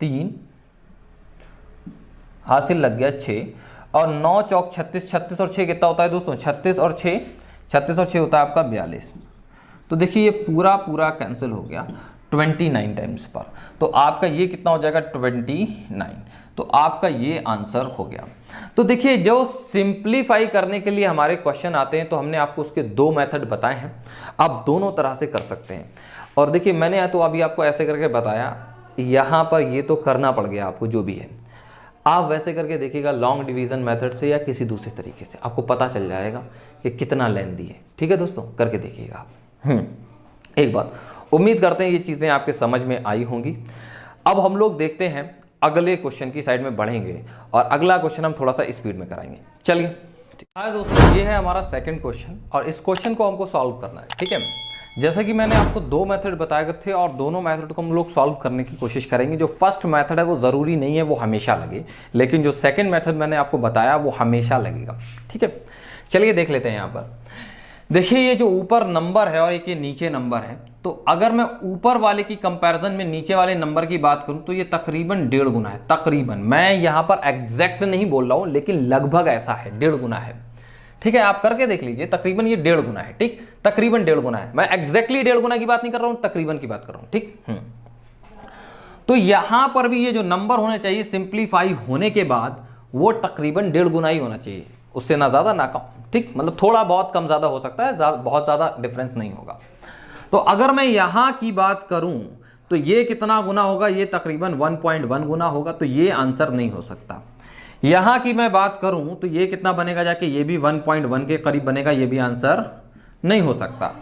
3 हासिल लग गया 6, और 9 चौक 36, 36 और 6 कितना होता है दोस्तों, 36 और 6 होता है आपका 42। तो देखिए ये पूरा पूरा कैंसिल हो गया 29 टाइम्स पर, तो आपका ये कितना हो जाएगा 29, तो आपका ये आंसर हो गया। तो देखिए जो सिंप्लीफाई करने के लिए हमारे क्वेश्चन आते हैं, तो हमने आपको उसके 2 मेथड बताए हैं, आप दोनों तरह से कर सकते हैं। और देखिए मैंने तो अभी आपको ऐसे करके बताया, यहाँ पर ये तो करना पड़ गया आपको जो भी है, आप वैसे करके देखिएगा लॉन्ग डिवीज़न मेथड से या किसी दूसरे तरीके से, आपको पता चल जाएगा कि कितना लेंथी है। ठीक है दोस्तों, करके देखिएगा आप। एक बात, उम्मीद करते हैं ये चीज़ें आपके समझ में आई होंगी। अब हम लोग देखते हैं अगले क्वेश्चन की साइड में बढ़ेंगे, और अगला क्वेश्चन हम थोड़ा सा स्पीड में कराएंगे। चलिए, हाँ दोस्तों, ये है हमारा सेकंड क्वेश्चन, और इस क्वेश्चन को हमको सॉल्व करना है। ठीक है, जैसे कि मैंने आपको 2 मेथड बताए थे, और दोनों मेथड को हम लोग सॉल्व करने की कोशिश करेंगे। जो फर्स्ट मेथड है वो ज़रूरी नहीं है वो हमेशा लगे, लेकिन जो सेकंड मेथड मैंने आपको बताया वो हमेशा लगेगा। ठीक है, चलिए देख लेते हैं। यहाँ पर देखिए ये जो ऊपर नंबर है और एक ये नीचे नंबर है, तो अगर मैं ऊपर वाले की कंपैरिजन में नीचे वाले नंबर की बात करूं तो ये तकरीबन 1.5 गुना है। तकरीबन, मैं यहाँ पर एग्जैक्ट नहीं बोल रहा हूँ, लेकिन लगभग ऐसा है, 1.5 गुना है। ठीक है, आप करके देख लीजिए, तकरीबन ये 1.5 गुना है। ठीक, तकरीबन 1.5 गुना है, मैं एग्जैक्टली 1.5 गुना की बात नहीं कर रहा हूँ, तकरीबन की बात कर रहा हूँ। ठीक, तो यहां पर भी ये जो नंबर होने चाहिए सिंप्लीफाई होने के बाद, वो तकरीबन 1.5 गुना ही होना चाहिए, उससे ना ज्यादा ना कम। ठीक, मतलब थोड़ा बहुत कम ज्यादा हो सकता है, बहुत ज्यादा डिफरेंस नहीं होगा। तो अगर मैं यहां की बात करूं तो ये कितना गुना होगा, ये तकरीबन 1.1 गुना होगा, तो ये आंसर नहीं हो सकता। यहां की मैं बात करूं तो ये कितना बनेगा जाके, ये भी 1.1 के करीब बनेगा, ये भी आंसर नहीं हो सकता।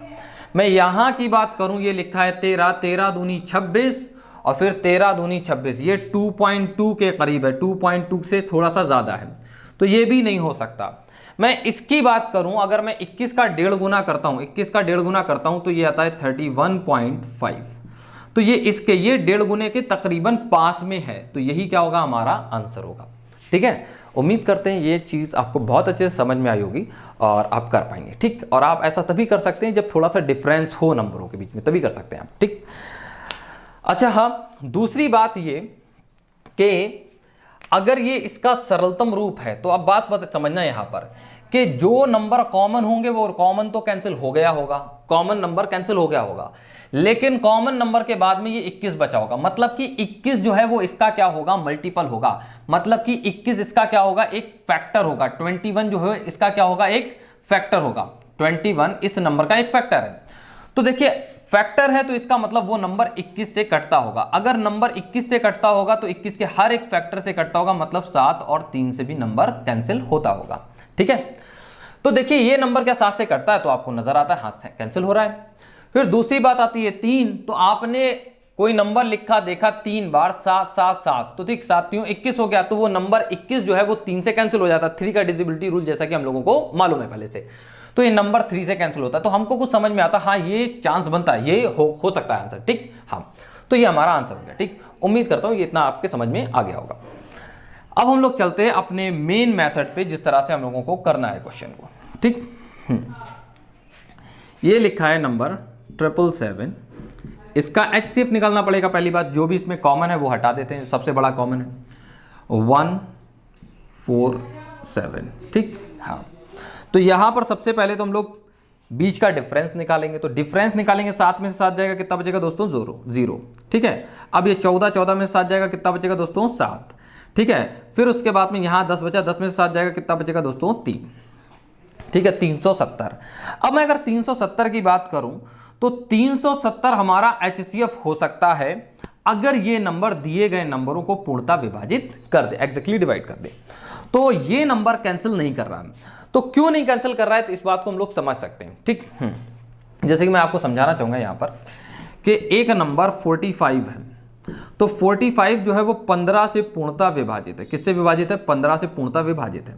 मैं यहां की बात करूं, ये लिखा है 13, 13 दूनी 26, और फिर 13 दूनी 26, ये 2.2 के करीब है, 2.2 से थोड़ा सा ज़्यादा है, तो ये भी नहीं हो सकता। मैं इसकी बात करूं, अगर मैं 21 का 1.5 गुना करता हूं, 21 का 1.5 गुना करता हूं, तो ये आता है 31.5। तो ये इसके ये 1.5 गुने के तकरीबन पास में है, तो यही क्या होगा, हमारा आंसर होगा। ठीक है, उम्मीद करते हैं ये चीज़ आपको बहुत अच्छे से समझ में आई होगी और आप कर पाएंगे। ठीक, और आप ऐसा तभी कर सकते हैं जब थोड़ा सा डिफरेंस हो नंबरों के बीच में, तभी कर सकते हैं आप। ठीक, अच्छा हाँ, दूसरी बात ये कि अगर ये इसका सरलतम रूप है तो अब बात समझना यहाँ पर कि जो नंबर कॉमन होंगे वो कॉमन तो कैंसिल हो गया होगा, कॉमन नंबर कैंसिल हो गया होगा, लेकिन कॉमन नंबर के बाद में ये 21 बचा होगा, मतलब कि 21 जो है वो इसका क्या होगा, मल्टीपल होगा, मतलब कि 21 इसका क्या होगा, एक फैक्टर होगा। 21 जो है इसका क्या होगा, एक फैक्टर होगा। 21 इस नंबर का एक फैक्टर है। तो देखिए फैक्टर है तो इसका मतलब वो नंबर 21 से कटता होगा। अगर नंबर 21 से कटता होगा तो 21 के हर एक फैक्टर से कटता होगा, मतलब 7 और 3 से भी नंबर कैंसिल होता होगा। ठीक है, तो देखिए ये नंबर क्या 7 से कटता है, तो आपको नजर आता है हाथ से कैंसिल हो रहा है। फिर दूसरी बात आती है 3, तो आपने कोई नंबर लिखा, देखा 3 बार 7 7 7, तो ठीक 7 3 21 हो गया, तो वो नंबर 21 जो है वो 3 से कैंसिल हो जाता है। 3 का डिविजिबिलिटी रूल जैसा कि हम लोगों को मालूम है पहले से, तो ये नंबर 3 से कैंसिल होता है। तो हमको कुछ समझ में आता है, हाँ ये चांस बनता है, ये हो सकता है आंसर। ठीक, हाँ, तो ये हमारा आंसर हो गया। ठीक, उम्मीद करता हूँ ये इतना आपके समझ में आ गया होगा। अब हम लोग चलते हैं अपने मेन मेथड पे, जिस तरह से हम लोगों को करना है क्वेश्चन को। ठीक, ये लिखा है नंबर 777, इसका HCF निकालना पड़ेगा। पहली बात, जो भी इसमें कॉमन है वो हटा देते हैं, सबसे बड़ा कॉमन है 147। ठीक, हाँ, तो यहां पर सबसे पहले तो हम लोग बीच का डिफरेंस निकालेंगे। तो डिफरेंस निकालेंगे, 7 में से 7 जाएगा, कितना बचेगा दोस्तों, 0। ठीक है, अब ये 14 में से 7 जाएगा, कितना बचेगा दोस्तों, 7। ठीक है, फिर उसके बाद में यहाँ 10 बचा, 10 में से 7 जाएगा, कितना बचेगा दोस्तों, 3। ठीक है, 370। अब मैं अगर 370 की बात करूं तो 370 हमारा HCF हो सकता है अगर ये नंबर दिए गए नंबरों को पूर्णतः विभाजित कर दे, एग्जैक्टली डिवाइड कर दे। तो ये नंबर कैंसिल नहीं कर रहा है। तो क्यों नहीं कैंसिल कर रहा है, तो इस बात को हम लोग समझ सकते हैं। ठीक, जैसे कि मैं आपको समझाना चाहूंगा यहाँ पर कि एक नंबर 45 है, तो 45 जो है वो 15 से पूर्णतः विभाजित है। किससे विभाजित है, 15 से पूर्णतः विभाजित है।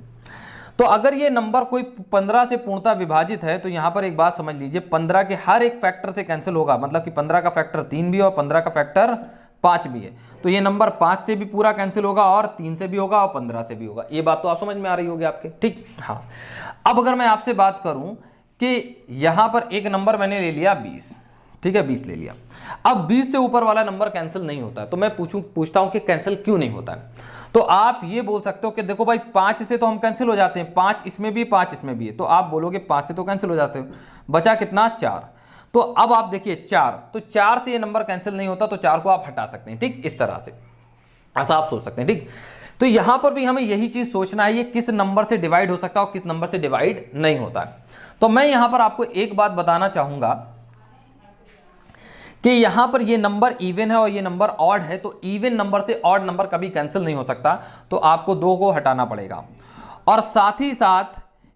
तो अगर ये नंबर कोई 15 से पूर्णतः विभाजित है, तो यहाँ पर एक बात समझ लीजिए, 15 के हर एक फैक्टर से कैंसिल होगा, मतलब कि 15 का फैक्टर 3 भी है और 15 का फैक्टर 5 भी है। तो ये नंबर 5 से भी पूरा कैंसिल होगा और 3 से भी होगा और 15 से भी होगा। ये बात तो आप समझ में आ रही होगी आपके। ठीक, हाँ, अब अगर मैं आपसे बात करूं कि यहाँ पर एक नंबर मैंने ले लिया 20, ठीक है, 20 ले लिया। अब 20 से ऊपर वाला नंबर कैंसिल नहीं होता है, तो मैं पूछता हूं कि कैंसिल क्यों नहीं होता है। तो आप ये बोल सकते हो कि देखो भाई 5 से तो हम कैंसिल हो जाते हैं, 5 इसमें भी 5 इसमें भी है, तो आप बोलोगे 5 से तो कैंसिल हो जाते हो, बचा कितना, 4। तो अब आप देखिए 4, तो 4 से ये नंबर कैंसिल नहीं होता, तो 4 को आप हटा सकते हैं। ठीक, इस तरह से ऐसा आप सोच सकते हैं। ठीक, तो यहां पर भी हमें यही चीज सोचना है, ये किस नंबर से डिवाइड हो सकता है और किस नंबर से डिवाइड नहीं होता है। तो मैं यहां पर आपको एक बात बताना चाहूंगा कि यहां पर ये नंबर इवन है और ये नंबर ऑड है, तो इवन नंबर से ऑड नंबर कभी कैंसिल नहीं हो सकता, तो आपको 2 को हटाना पड़ेगा। और साथ ही साथ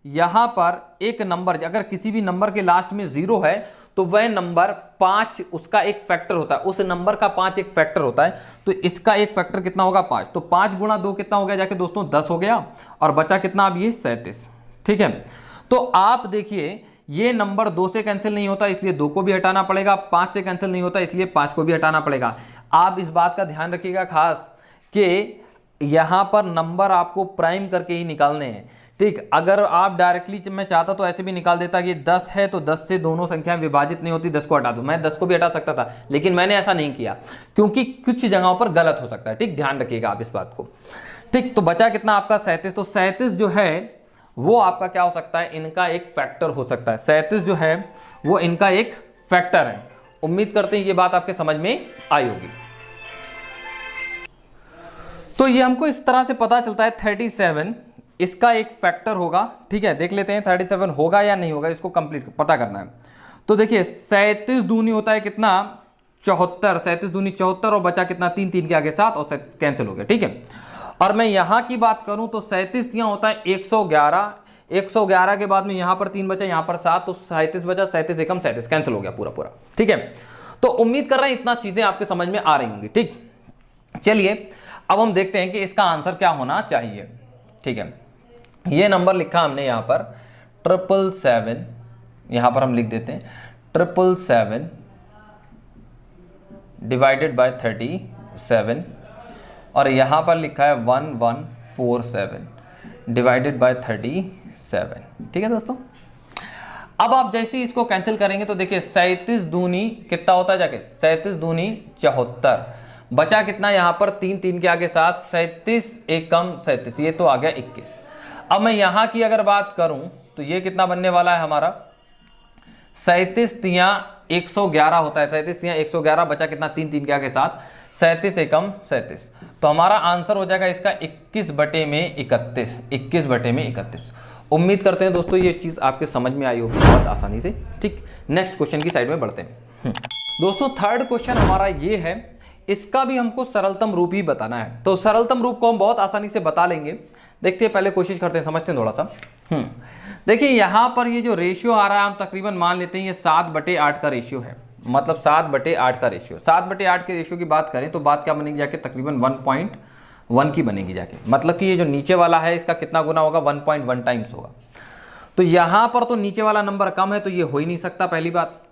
यहां पर एक नंबर, अगर किसी भी नंबर के लास्ट में 0 है तो वह नंबर 5 उसका एक फैक्टर होता है, उस नंबर का 5 एक फैक्टर होता है, तो इसका एक फैक्टर कितना होगा, 5। तो 5 गुणा 2 कितना हो गया जाके दोस्तों, 10 हो गया, और बचा कितना अब ये 37। ठीक है, तो आप देखिए ये नंबर 2 से कैंसिल नहीं होता, इसलिए 2 को भी हटाना पड़ेगा, 5 से कैंसिल नहीं होता, इसलिए 5 को भी हटाना पड़ेगा। आप इस बात का ध्यान रखिएगा खास कि यहां पर नंबर आपको प्राइम करके ही निकालने हैं। ठीक, अगर आप डायरेक्टली, मैं चाहता तो ऐसे भी निकाल देता कि 10 है तो 10 से दोनों संख्याएं विभाजित नहीं होती, 10 को हटा दूं, मैं 10 को भी हटा सकता था, लेकिन मैंने ऐसा नहीं किया क्योंकि कुछ जगहों पर गलत हो सकता है। ठीक, ध्यान रखिएगा आप इस बात को। ठीक, तो बचा कितना आपका 37, तो 37 जो है वो आपका क्या हो सकता है, इनका एक फैक्टर हो सकता है। 37 जो है वो इनका एक फैक्टर है। उम्मीद करते हैं ये बात आपके समझ में आई होगी। तो ये हमको इस तरह से पता चलता है 37 इसका एक फैक्टर होगा। ठीक है, देख लेते हैं 37 होगा या नहीं होगा, इसको कंप्लीट पता करना है। तो देखिए 37 दूनी होता है कितना, 74, 37 दूनी 74, और बचा कितना, 3, 3 के आगे 7 और कैंसिल हो गया। ठीक है, और मैं यहां की बात करूं तो 37 यहां होता है 111, 111 के बाद में यहां पर 3 बचा, यहां पर 7, तो 37 बचा, 37 एकम 37 कैंसिल हो गया पूरा पूरा। ठीक है, तो उम्मीद कर रहे हैं इतना चीजें आपके समझ में आ रही होंगी। ठीक, चलिए अब हम देखते हैं कि इसका आंसर क्या होना चाहिए। ठीक है, ये नंबर लिखा हमने यहां पर 777, यहां पर हम लिख देते हैं 777 डिवाइडेड बाय 37 और यहाँ पर लिखा है 1147 डिवाइडेड बाय 37। ठीक है दोस्तों, अब आप जैसे ही इसको कैंसिल करेंगे तो देखिए 37 दूनी कितना होता है जाके, 37 दूनी 74, बचा कितना यहाँ पर 3 3 के आगे 7, 37 एकम 37, ये तो आ गया 21। अब मैं यहाँ की अगर बात करूँ तो ये कितना बनने वाला है हमारा, 37 तिया 111 होता है, 37 तिया 111, बचा कितना 3 3 के आगे 7, 37 एकम 37, तो हमारा आंसर हो जाएगा इसका 21/31, 21/31। उम्मीद करते हैं दोस्तों ये चीज़ आपके समझ में आई होगी बहुत आसानी से। ठीक, नेक्स्ट क्वेश्चन की साइड में बढ़ते हैं। दोस्तों थर्ड क्वेश्चन हमारा ये है, इसका भी हमको सरलतम रूप ही बताना है, तो सरलतम रूप को हम बहुत आसानी से बता लेंगे। देखते हैं, पहले कोशिश करते हैं, समझते हैं थोड़ा सा। देखिए यहाँ पर ये जो रेशियो आ रहा है हम तकरीबन मान लेते हैं ये 7/8 का रेशियो है, मतलब 7/8 का रेशियो। 7/8 के रेशियो की बात करें तो बात क्या बनेगी जाके, तकरीबन 1.1 की बनेगी जाके, मतलब कि ये जो नीचे वाला है इसका कितना गुना होगा, 1.1 टाइम्स होगा। तो यहाँ पर तो नीचे वाला नंबर कम है तो ये हो ही नहीं सकता, पहली बात।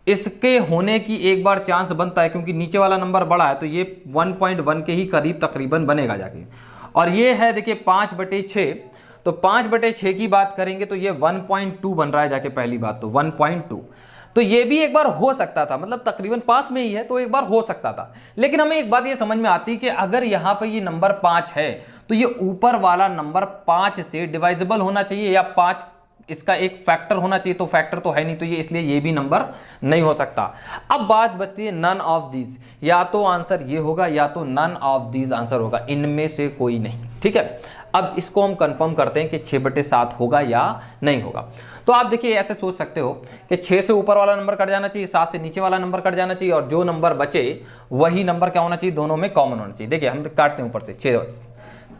इसके होने की एक बार चांस बनता है क्योंकि नीचे वाला नंबर बड़ा है, तो ये 1.1 के ही करीब तकरीबन बनेगा जाके। और ये है देखिए 5/6, तो 5/6 की बात करेंगे तो ये 1.2 बन रहा है जाके, पहली बात तो 1.2। तो ये भी एक बार हो सकता था, मतलब तकरीबन पास में ही है तो एक बार हो सकता था। लेकिन हमें एक बात ये समझ में आती है कि अगर यहाँ पर ये नंबर 5 है तो ये ऊपर वाला नंबर 5 से डिवाइजिबल होना चाहिए या 5 इसका एक फैक्टर होना चाहिए, तो फैक्टर तो है नहीं, तो ये इसलिए ये भी नंबर नहीं हो सकता। अब बात बचती है नन ऑफ दीज, या तो आंसर ये होगा या तो नन ऑफ दीज आंसर होगा, इनमें से कोई नहीं। ठीक है, अब इसको हम कंफर्म करते हैं कि 6/7 होगा या नहीं होगा। तो आप देखिए ऐसे सोच सकते हो कि 6 से ऊपर वाला नंबर कट जाना चाहिए, 7 से नीचे वाला नंबर कट जाना चाहिए, और जो नंबर बचे वही नंबर क्या होना चाहिए, दोनों में कॉमन होना चाहिए। देखिए हम काटते हैं ऊपर से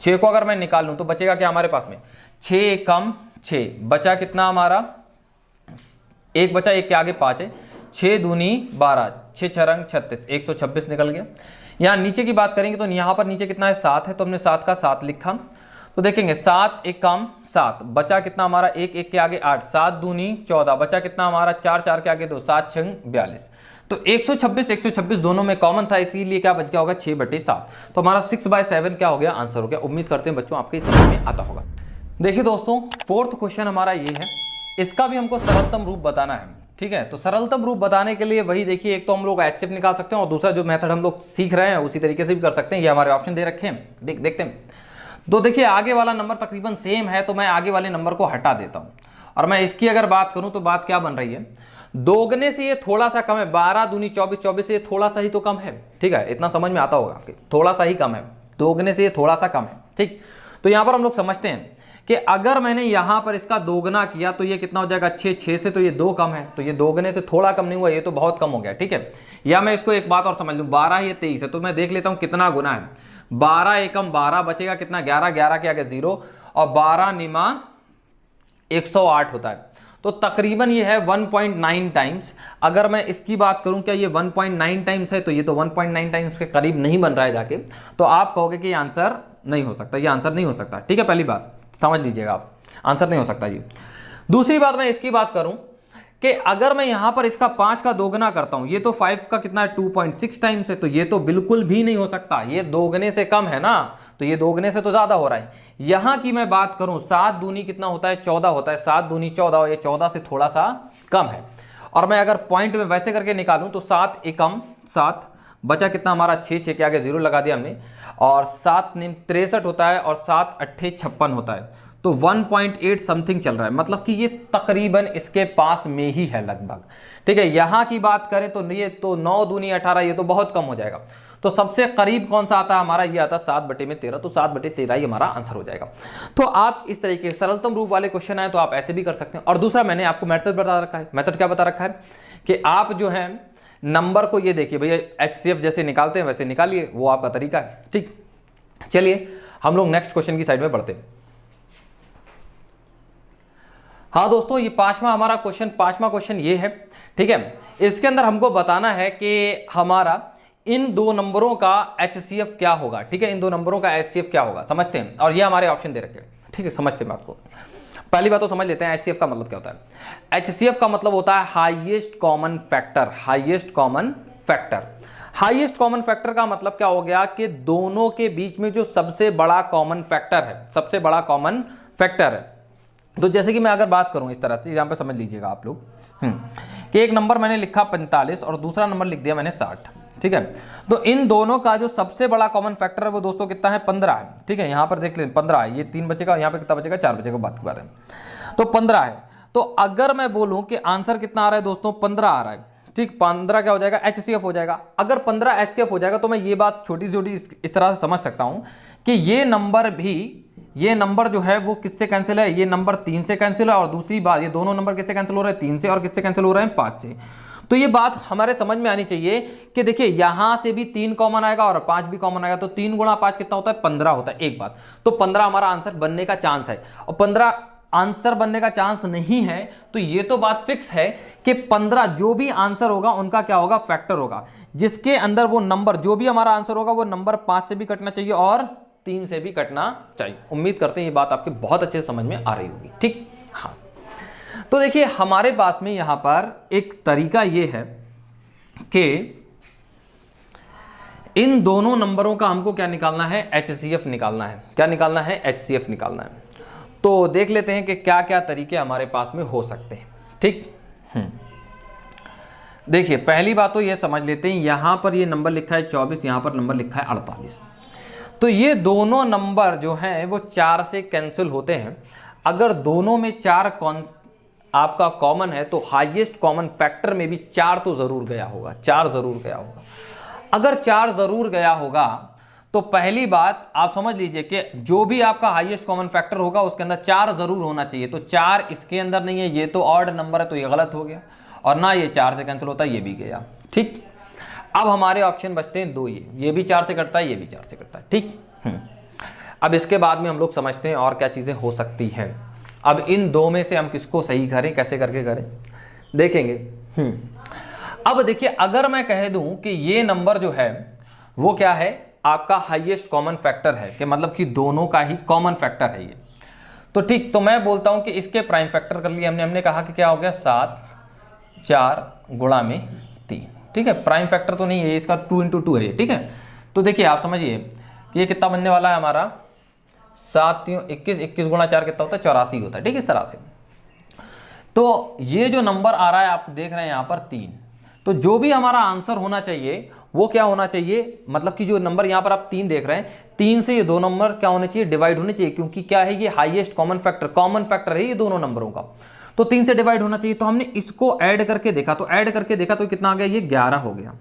6 को अगर मैं निकाल लूँ तो बचेगा क्या हमारे पास में, 6 एकम 6, बचा कितना हमारा, एक बचा, एक के आगे 5 है, 6 दूनी 12, 6 6 रंग 36, 126 निकल गया। यहाँ नीचे की बात करेंगे तो यहाँ पर नीचे कितना है, 7 है, तो हमने 7 का 7 लिखा। तो देखेंगे 7 एकम 7, बचा कितना हमारा, 1 1 के आगे 8, 7 दूनी 14, बचा कितना हमारा, 4 4 के आगे 2, 7 6 42। तो 126 दोनों में कॉमन था, इसीलिए क्या बच गया होगा 6/7। तो हमारा 6/7 क्या हो गया, आंसर हो गया। उम्मीद करते हैं बच्चों आपके समझ में आता होगा। देखिए दोस्तों फोर्थ क्वेश्चन हमारा ये है, इसका भी हमको सरलतम रूप बताना है। ठीक है, तो सरलतम रूप बताने के लिए वही देखिए, एक तो हम लोग HCF निकाल सकते हैं और दूसरा जो मेथड हम लोग सीख रहे हैं उसी तरीके से भी कर सकते हैं। ये हमारे ऑप्शन दे रखे हैं, देखते हैं। तो देखिए आगे वाला नंबर तकरीबन सेम है, तो मैं आगे वाले नंबर को हटा देता हूँ और मैं इसकी अगर बात करूँ तो बात क्या बन रही है, दोगुने से ये थोड़ा सा कम है, 12 दूनी 24, 24 से ये थोड़ा सा ही तो कम है। ठीक है, इतना समझ में आता होगा आपके, थोड़ा सा ही कम है, दोगुने से ये थोड़ा सा कम है। ठीक, तो यहाँ पर हम लोग समझते हैं कि अगर मैंने यहाँ पर इसका दोगुना किया तो ये कितना हो जाएगा, 6, 6 से तो ये 2 कम है, तो ये दोगुने से थोड़ा कम नहीं हुआ, ये तो बहुत कम हो गया। ठीक है, या मैं इसको एक बात और समझ लूँ, 12 ये 23 है, तो मैं देख लेता हूँ कितना गुना है, 12 एकम 12, बचेगा कितना 11, 11 के आगे 0, और 12 निमा 108 होता है, तो तकरीबन ये है 1.9 टाइम्स। अगर मैं इसकी बात करूं क्या ये 1.9 टाइम्स है, तो ये तो 1.9 टाइम्स के करीब नहीं बन रहा है जाके, तो आप कहोगे कि ये आंसर नहीं हो सकता, ये आंसर नहीं हो सकता। ठीक है, पहली बात समझ लीजिएगा आप, आंसर नहीं हो सकता ये। दूसरी बात मैं इसकी बात करूं कि अगर मैं यहां पर इसका 5 का दोगुना करता हूं, ये तो 5 का कितना है 2.6 टाइम्स है, तो ये तो बिल्कुल भी नहीं हो सकता, ये दोगुने से कम है ना, तो ये दोगुने से तो ज्यादा हो रहा है। यहां की मैं बात करूं 7 दूनी कितना होता है, 14 होता है, 7 दूनी 14, और ये 14 से थोड़ा सा कम है। और मैं अगर पॉइंट में वैसे करके निकालूं तो 7 एकम 7, बचा कितना हमारा 6, 6 के आगे 0 लगा दिया हमने, और 7 निम 63 होता है, और 7 अट्ठे 56 होता है, तो 1.8 समथिंग चल रहा है, मतलब कि ये तकरीबन इसके पास में ही है लगभग। ठीक है, यहाँ की बात करें तो ये तो 9 दूनी 18, ये तो बहुत कम हो जाएगा। तो सबसे करीब कौन सा आता है हमारा, ये आता है 7/13, तो 7/13 ही हमारा आंसर हो जाएगा। तो आप इस तरीके से सरलतम रूप वाले क्वेश्चन आए तो आप ऐसे भी कर सकते हैं। और दूसरा मैंने आपको मेथड बता रखा है, मेथड क्या बता रखा है कि आप जो है नंबर को ये देखिए भैया HCF जैसे निकालते हैं वैसे निकालिए, वो आपका तरीका है। ठीक, चलिए हम लोग नेक्स्ट क्वेश्चन की साइड में बढ़ते हैं। हाँ दोस्तों, ये पांचवा क्वेश्चन ये है। ठीक है, इसके अंदर हमको बताना है कि हमारा इन दो नंबरों का HCF क्या होगा। ठीक है, इन दो नंबरों का HCF क्या होगा समझते हैं, और ये हमारे ऑप्शन दे रखे हैं। ठीक है, समझते हैं बात को। पहली बात तो समझ लेते हैं HCF का मतलब क्या होता है। HCF का मतलब होता है highest common factor. Highest common factor, highest common factor का मतलब क्या हो गया कि दोनों के बीच में जो सबसे बड़ा कॉमन फैक्टर है, सबसे बड़ा कॉमन फैक्टर है। तो जैसे कि मैं अगर बात करूं इस तरह से, यहाँ पे समझ लीजिएगा आप लोग कि एक नंबर मैंने लिखा 45 और दूसरा नंबर लिख दिया मैंने 60, ठीक है। तो इन दोनों का जो सबसे बड़ा कॉमन फैक्टर है वो दोस्तों कितना है, 15 है, ठीक है। यहाँ पर देख लें 15 है, ये 3 बचेगा, यहाँ पे कितना बचेगा, 4 बचेगा, बात की बात है। तो 15 है। तो अगर मैं बोलूं कि आंसर कितना आ रहा है दोस्तों, 15 आ रहा है, ठीक। 15 क्या हो जाएगा, HCF हो जाएगा। अगर 15 HCF हो जाएगा तो मैं ये बात छोटी छोटी इस तरह से समझ सकता हूं कि ये नंबर जो है वो किससे कैंसिल है, ये नंबर 3 से कैंसिल है, और दूसरी बात ये दोनों नंबर किससे कैंसिल हो रहे हैं, 3 से, और किससे कैंसिल हो रहे हैं, 5 से। तो ये बात हमारे समझ में आनी चाहिए कि देखिए यहां से भी 3 कॉमन आएगा और 5 भी कॉमन आएगा, तो 3 गुणा 5 कितना होता है, 15 होता है। एक बात तो 15 हमारा आंसर बनने का चांस है, और 15 आंसर बनने का चांस नहीं है तो ये तो बात फिक्स है कि 15 जो भी आंसर होगा उनका क्या होगा, फैक्टर होगा, जिसके अंदर वो नंबर जो भी हमारा आंसर होगा वो नंबर 5 से भी कटना चाहिए और 3 से भी कटना चाहिए। उम्मीद करते हैं ये बात आपके बहुत अच्छे समझ में आ रही होगी, ठीक। हाँ, तो देखिए हमारे पास में यहां पर एक तरीका ये है कि इन दोनों नंबरों का हमको क्या निकालना है, HCF निकालना है। क्या निकालना है, HCF निकालना है। तो देख लेते हैं कि क्या क्या तरीके हमारे पास में हो सकते हैं, ठीक। देखिए पहली बात तो ये समझ लेते हैं, यहां पर ये नंबर लिखा है 24, यहां पर नंबर लिखा है 48। तो ये दोनों नंबर जो हैं वो 4 से कैंसिल होते हैं। अगर दोनों में 4 आपका कॉमन है तो हाईएस्ट कॉमन फैक्टर में भी 4 तो जरूर गया होगा, 4 जरूर गया होगा। अगर 4 जरूर गया होगा तो पहली बात आप समझ लीजिए कि जो भी आपका हाईएस्ट कॉमन फैक्टर होगा उसके अंदर 4 जरूर होना चाहिए। तो 4 इसके अंदर नहीं है, ये तो ऑड नंबर है तो ये गलत हो गया, और ना ये 4 से कैंसिल होता है, ये भी गया, ठीक। अब हमारे ऑप्शन बचते हैं 2, ये भी 4 से कटता है, ये भी 4 से कटता है, ठीक। अब इसके बाद में हम लोग समझते हैं और क्या चीज़ें हो सकती हैं। अब इन 2 में से हम किसको सही करें, कैसे करके करें, देखेंगे। अब देखिए अगर मैं कह दूं कि ये नंबर जो है वो क्या है, आपका हाईएस्ट कॉमन फैक्टर है, कि मतलब कि दोनों का ही कॉमन फैक्टर है ये, तो ठीक। तो मैं बोलता हूं कि इसके प्राइम फैक्टर कर लिए हमने कहा कि क्या हो गया, 7 4 गुणा में 3, ठीक है। प्राइम फैक्टर तो नहीं है इसका, 2 × 2 है ये, ठीक है। तो देखिए आप समझिए कि ये कितना बनने वाला है हमारा, 7 3 21, 21 गुणा 4 कितना होता है, 84 होता है, ठीक। इस तरह से तो ये जो नंबर आ रहा है आप देख रहे हैं यहाँ पर 3, तो जो भी हमारा आंसर होना चाहिए वो क्या होना चाहिए, मतलब कि जो नंबर यहाँ पर आप 3 देख रहे हैं, 3 से ये 2 नंबर क्या होने चाहिए, डिवाइड होने चाहिए, क्योंकि क्या है ये हाईएस्ट कॉमन फैक्टर है ये दोनों नंबरों का, तो 3 से डिवाइड होना चाहिए। तो हमने इसको ऐड करके देखा, तो कितना आ गया, ये 11 हो गया।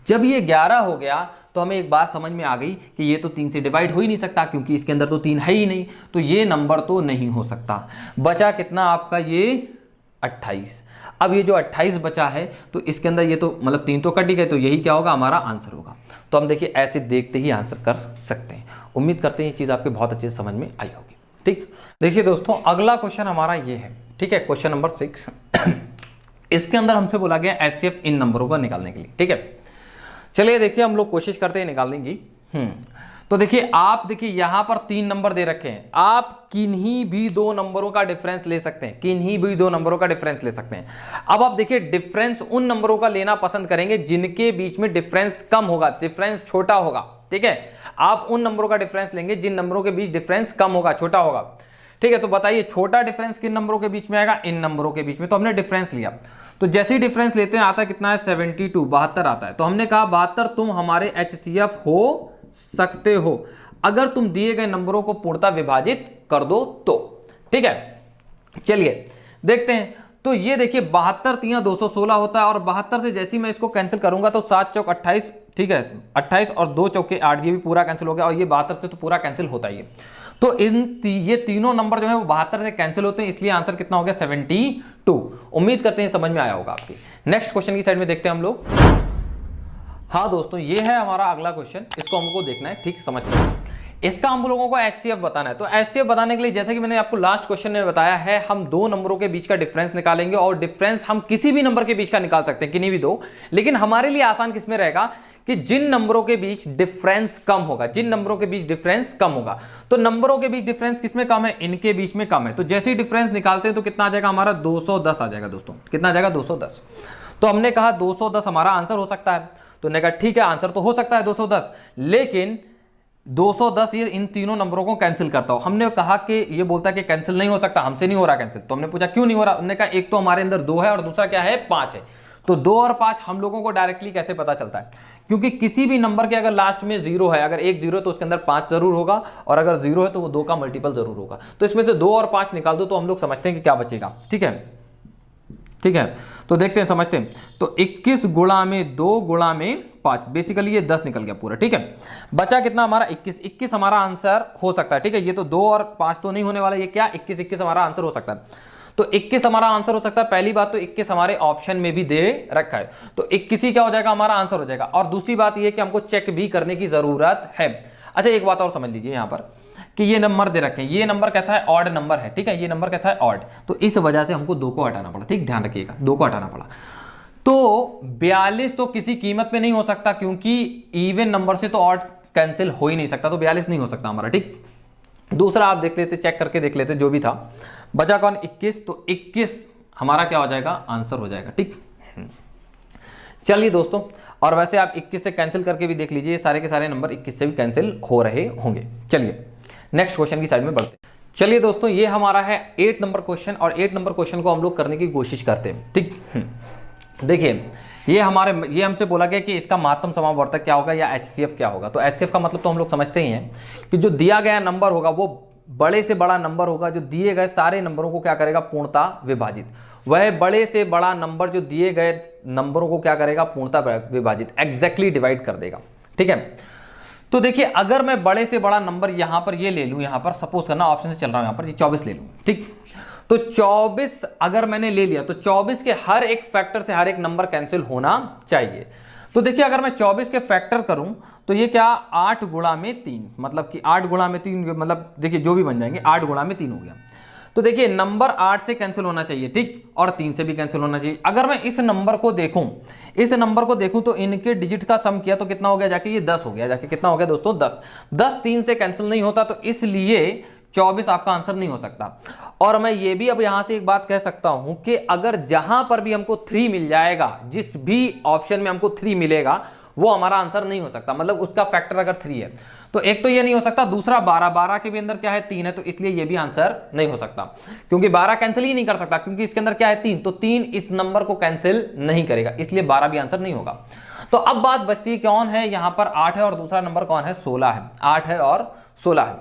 जब ये 11 हो गया तो हमें एक बात समझ में आ गई कि ये तो 3 से डिवाइड हो ही नहीं सकता, क्योंकि इसके अंदर तो 3 है ही नहीं, तो ये नंबर तो नहीं हो सकता। बचा कितना आपका, ये 28। अब ये जो 28 बचा है तो इसके अंदर ये तो मतलब 3 तो कट ही गए, तो यही क्या होगा, हमारा आंसर होगा। तो हम देखिए ऐसे देखते ही आंसर कर सकते हैं। उम्मीद करते हैं ये चीज़ आपके बहुत अच्छे से समझ में आई होगी, ठीक। देखिए दोस्तों अगला क्वेश्चन हमारा ये है, ठीक है, क्वेश्चन नंबर 6। इसके अंदर हमसे बोला गया HCF इन नंबरों का निकालने के लिए, ठीक है। चलिए देखिए हम लोग कोशिश करते हैं निकालने की। तो देखिए आप देखिए यहां पर 3 नंबर दे रखे हैं, आप किन्हीं भी 2 नंबरों का डिफरेंस ले सकते हैं, किन्हीं भी 2 नंबरों का डिफरेंस ले सकते हैं। अब आप देखिए डिफरेंस उन नंबरों का लेना पसंद करेंगे जिनके बीच में डिफरेंस कम होगा, डिफरेंस छोटा होगा, ठीक है। आप उन नंबरों का डिफरेंस लेंगे जिन नंबरों के बीच डिफरेंस कम होगा, छोटा होगा, ठीक है। तो बताइए छोटा डिफरेंस किन नंबरों के बीच में आएगा, इन नंबरों के बीच में। तो हमने डिफरेंस लिया, तो जैसे ही डिफरेंस लेते हैं आता है कितना है, 72, 72 आता है। तो हमने कहा 72 तुम हमारे HCF हो सकते हो अगर तुम दिए गए नंबरों को पूर्णतः विभाजित कर दो तो, ठीक है। चलिए देखते हैं। तो ये देखिए 72 3 216 होता है, और 72 से जैसे ही मैं इसको कैंसिल करूंगा तो 7 चौक 28, ठीक है, 28 और 2 चौके 8, ये भी पूरा कैंसिल हो गया, और ये 72 से तो पूरा कैंसिल होता ही है। तो ये तीनों नंबर जो है वो 72 से कैंसिल होते हैं, इसलिए आंसर कितना हो गया, 72। उम्मीद करते हैं समझ में आया होगा आपकी। नेक्स्ट क्वेश्चन की साइड में देखते हैं हम लोग। हाँ दोस्तों ये है हमारा अगला क्वेश्चन, इसको हमको देखना है, ठीक, समझते हैं। इसका हम लोगों को HCF बताना है। तो HCF बताने के लिए जैसे कि मैंने आपको लास्ट क्वेश्चन में बताया है, हम 2 नंबरों के बीच का डिफरेंस निकालेंगे, और डिफरेंस हम किसी भी नंबर के बीच का निकाल सकते हैं, किन्हीं भी 2, लेकिन हमारे लिए आसान किसमें रहेगा कि जिन नंबरों के बीच डिफरेंस कम होगा, जिन नंबरों के बीच डिफरेंस कम होगा। तो नंबरों के बीच डिफरेंस किसमें कम है, इनके बीच में कम है। तो जैसे ही डिफरेंस निकालते हैं तो कितना आ जाएगा हमारा, 210 आ जाएगा दोस्तों। कितना आ जाएगा, 210। तो हमने कहा 210 हमारा आंसर हो सकता है। तो उन्होंने कहा ठीक है आंसर तो हो सकता है 210, लेकिन 210 ये इन तीनों नंबरों को कैंसिल करता हो। हमने कहा कि ये बोलता है कि कैंसिल नहीं हो सकता, हमसे नहीं हो रहा कैंसिल। तो हमने पूछा क्यों नहीं हो रहा, उन्होंने कहा एक तो हमारे अंदर 2 है और दूसरा क्या है 5 है। तो 2 और 5 हम लोगों को डायरेक्टली कैसे पता चलता है, क्योंकि किसी भी नंबर के अगर लास्ट में 0 है, अगर एक 0 है तो उसके अंदर 5 जरूर होगा, और अगर 0 है तो वो 2 का मल्टीपल जरूर होगा। तो इसमें से 2 और 5 निकाल दो तो हम लोग समझते हैं कि क्या बचेगा। ठीक है, ठीक है, तो देखते हैं, समझते हैं। तो 21 गुणा में 2 गुणा में 5, बेसिकली ये 10 निकल गया पूरा। ठीक है, बचा कितना हमारा 21 हमारा आंसर हो सकता है। ठीक है, ये तो 2 और 5 तो नहीं होने वाला, ये क्या 21 हमारा आंसर हो सकता है। तो 21 हमारा आंसर हो सकता है। पहली बात तो 21 हमारे ऑप्शन में भी दे रखा है, तो 21 ही क्या हो जाएगा हमारा आंसर हो जाएगा। और दूसरी बात ये कि हमको चेक भी करने की जरूरत है। अच्छा एक बात और समझ लीजिए यहाँ पर कि ये नंबर दे रखे हैं, ये नंबर कैसा है ऑड नंबर है। ठीक है, ये नंबर कैसा है ऑड, तो इस वजह से हमको 2 को हटाना पड़ा। ठीक, ध्यान रखिएगा 2 को हटाना पड़ा। तो 42 तो किसी कीमत पे नहीं हो सकता, क्योंकि इवन नंबर से तो ऑड कैंसिल हो ही नहीं सकता, तो 42 नहीं हो सकता हमारा। ठीक, दूसरा आप देख लेते, चेक करके देख लेते जो भी था। बचा कौन 21, तो 21 हमारा क्या हो जाएगा आंसर हो जाएगा। ठीक, चलिए दोस्तों, और वैसे आप 21 से कैंसिल करके भी देख लीजिए, सारे के सारे नंबर 21 से भी कैंसिल हो रहे होंगे। चलिए नेक्स्ट क्वेश्चन की साइड में बढ़ते हैं। चलिए दोस्तों, ये हमारा है 8 नंबर क्वेश्चन, और 8 नंबर क्वेश्चन को हम लोग करने की कोशिश करते हैं। ठीक, देखिए ये हमसे बोला गया कि इसका महत्तम समावर्तक क्या होगा या HCF क्या होगा। तो HCF का मतलब तो हम लोग समझते ही हैं कि जो दिया गया नंबर होगा वो बड़े से बड़ा नंबर होगा, जो दिए गए सारे नंबरों को क्या करेगा पूर्णतः विभाजित। वह बड़े से बड़ा नंबर जो दिए गए नंबरों को क्या करेगा पूर्णतः विभाजित, एग्जैक्टली डिवाइड कर देगा। ठीक है, तो देखिए अगर मैं बड़े से बड़ा नंबर यहाँ पर ये ले लूँ, यहाँ पर सपोज करना ऑप्शन से चल रहा हूँ, यहाँ पर ये 24 ले लूँ। ठीक, तो 24 अगर मैंने ले लिया तो 24 के हर एक फैक्टर से हर एक नंबर कैंसिल होना चाहिए। तो देखिए अगर मैं 24 के फैक्टर करूं तो ये क्या 8 गुणा में 3, मतलब कि 8 गुणा में 3, मतलब देखिए जो भी बन जाएंगे 8 गुणा में 3 हो गया। तो देखिए नंबर 8 से कैंसिल होना चाहिए, ठीक, और 3 से भी कैंसिल होना चाहिए। अगर मैं इस नंबर को देखूं तो इनके डिजिट का सम किया तो कितना हो गया, जाके ये 10 हो गया, जाके कितना हो गया दोस्तों 10 3 से कैंसिल नहीं होता, तो इसलिए 24 आपका आंसर नहीं हो सकता। और मैं ये भी अब यहां से एक बात कह सकता हूं कि अगर जहां पर भी हमको 3 मिल जाएगा, जिस भी ऑप्शन में हमको 3 मिलेगा वो हमारा आंसर नहीं हो सकता, मतलब उसका फैक्टर अगर 3 है तो एक तो ये नहीं हो सकता, दूसरा 12 के भी अंदर क्या है 3 है, तो इसलिए ये भी आंसर नहीं हो सकता, क्योंकि 12 कैंसिल ही नहीं कर सकता, क्योंकि इसके अंदर क्या है 3, तो 3 इस नंबर को कैंसिल नहीं करेगा, इसलिए 12 भी आंसर नहीं होगा। तो अब बात बचती है कौन है, यहां पर 8 है और दूसरा नंबर कौन है 16 है, 8 है और 16 है,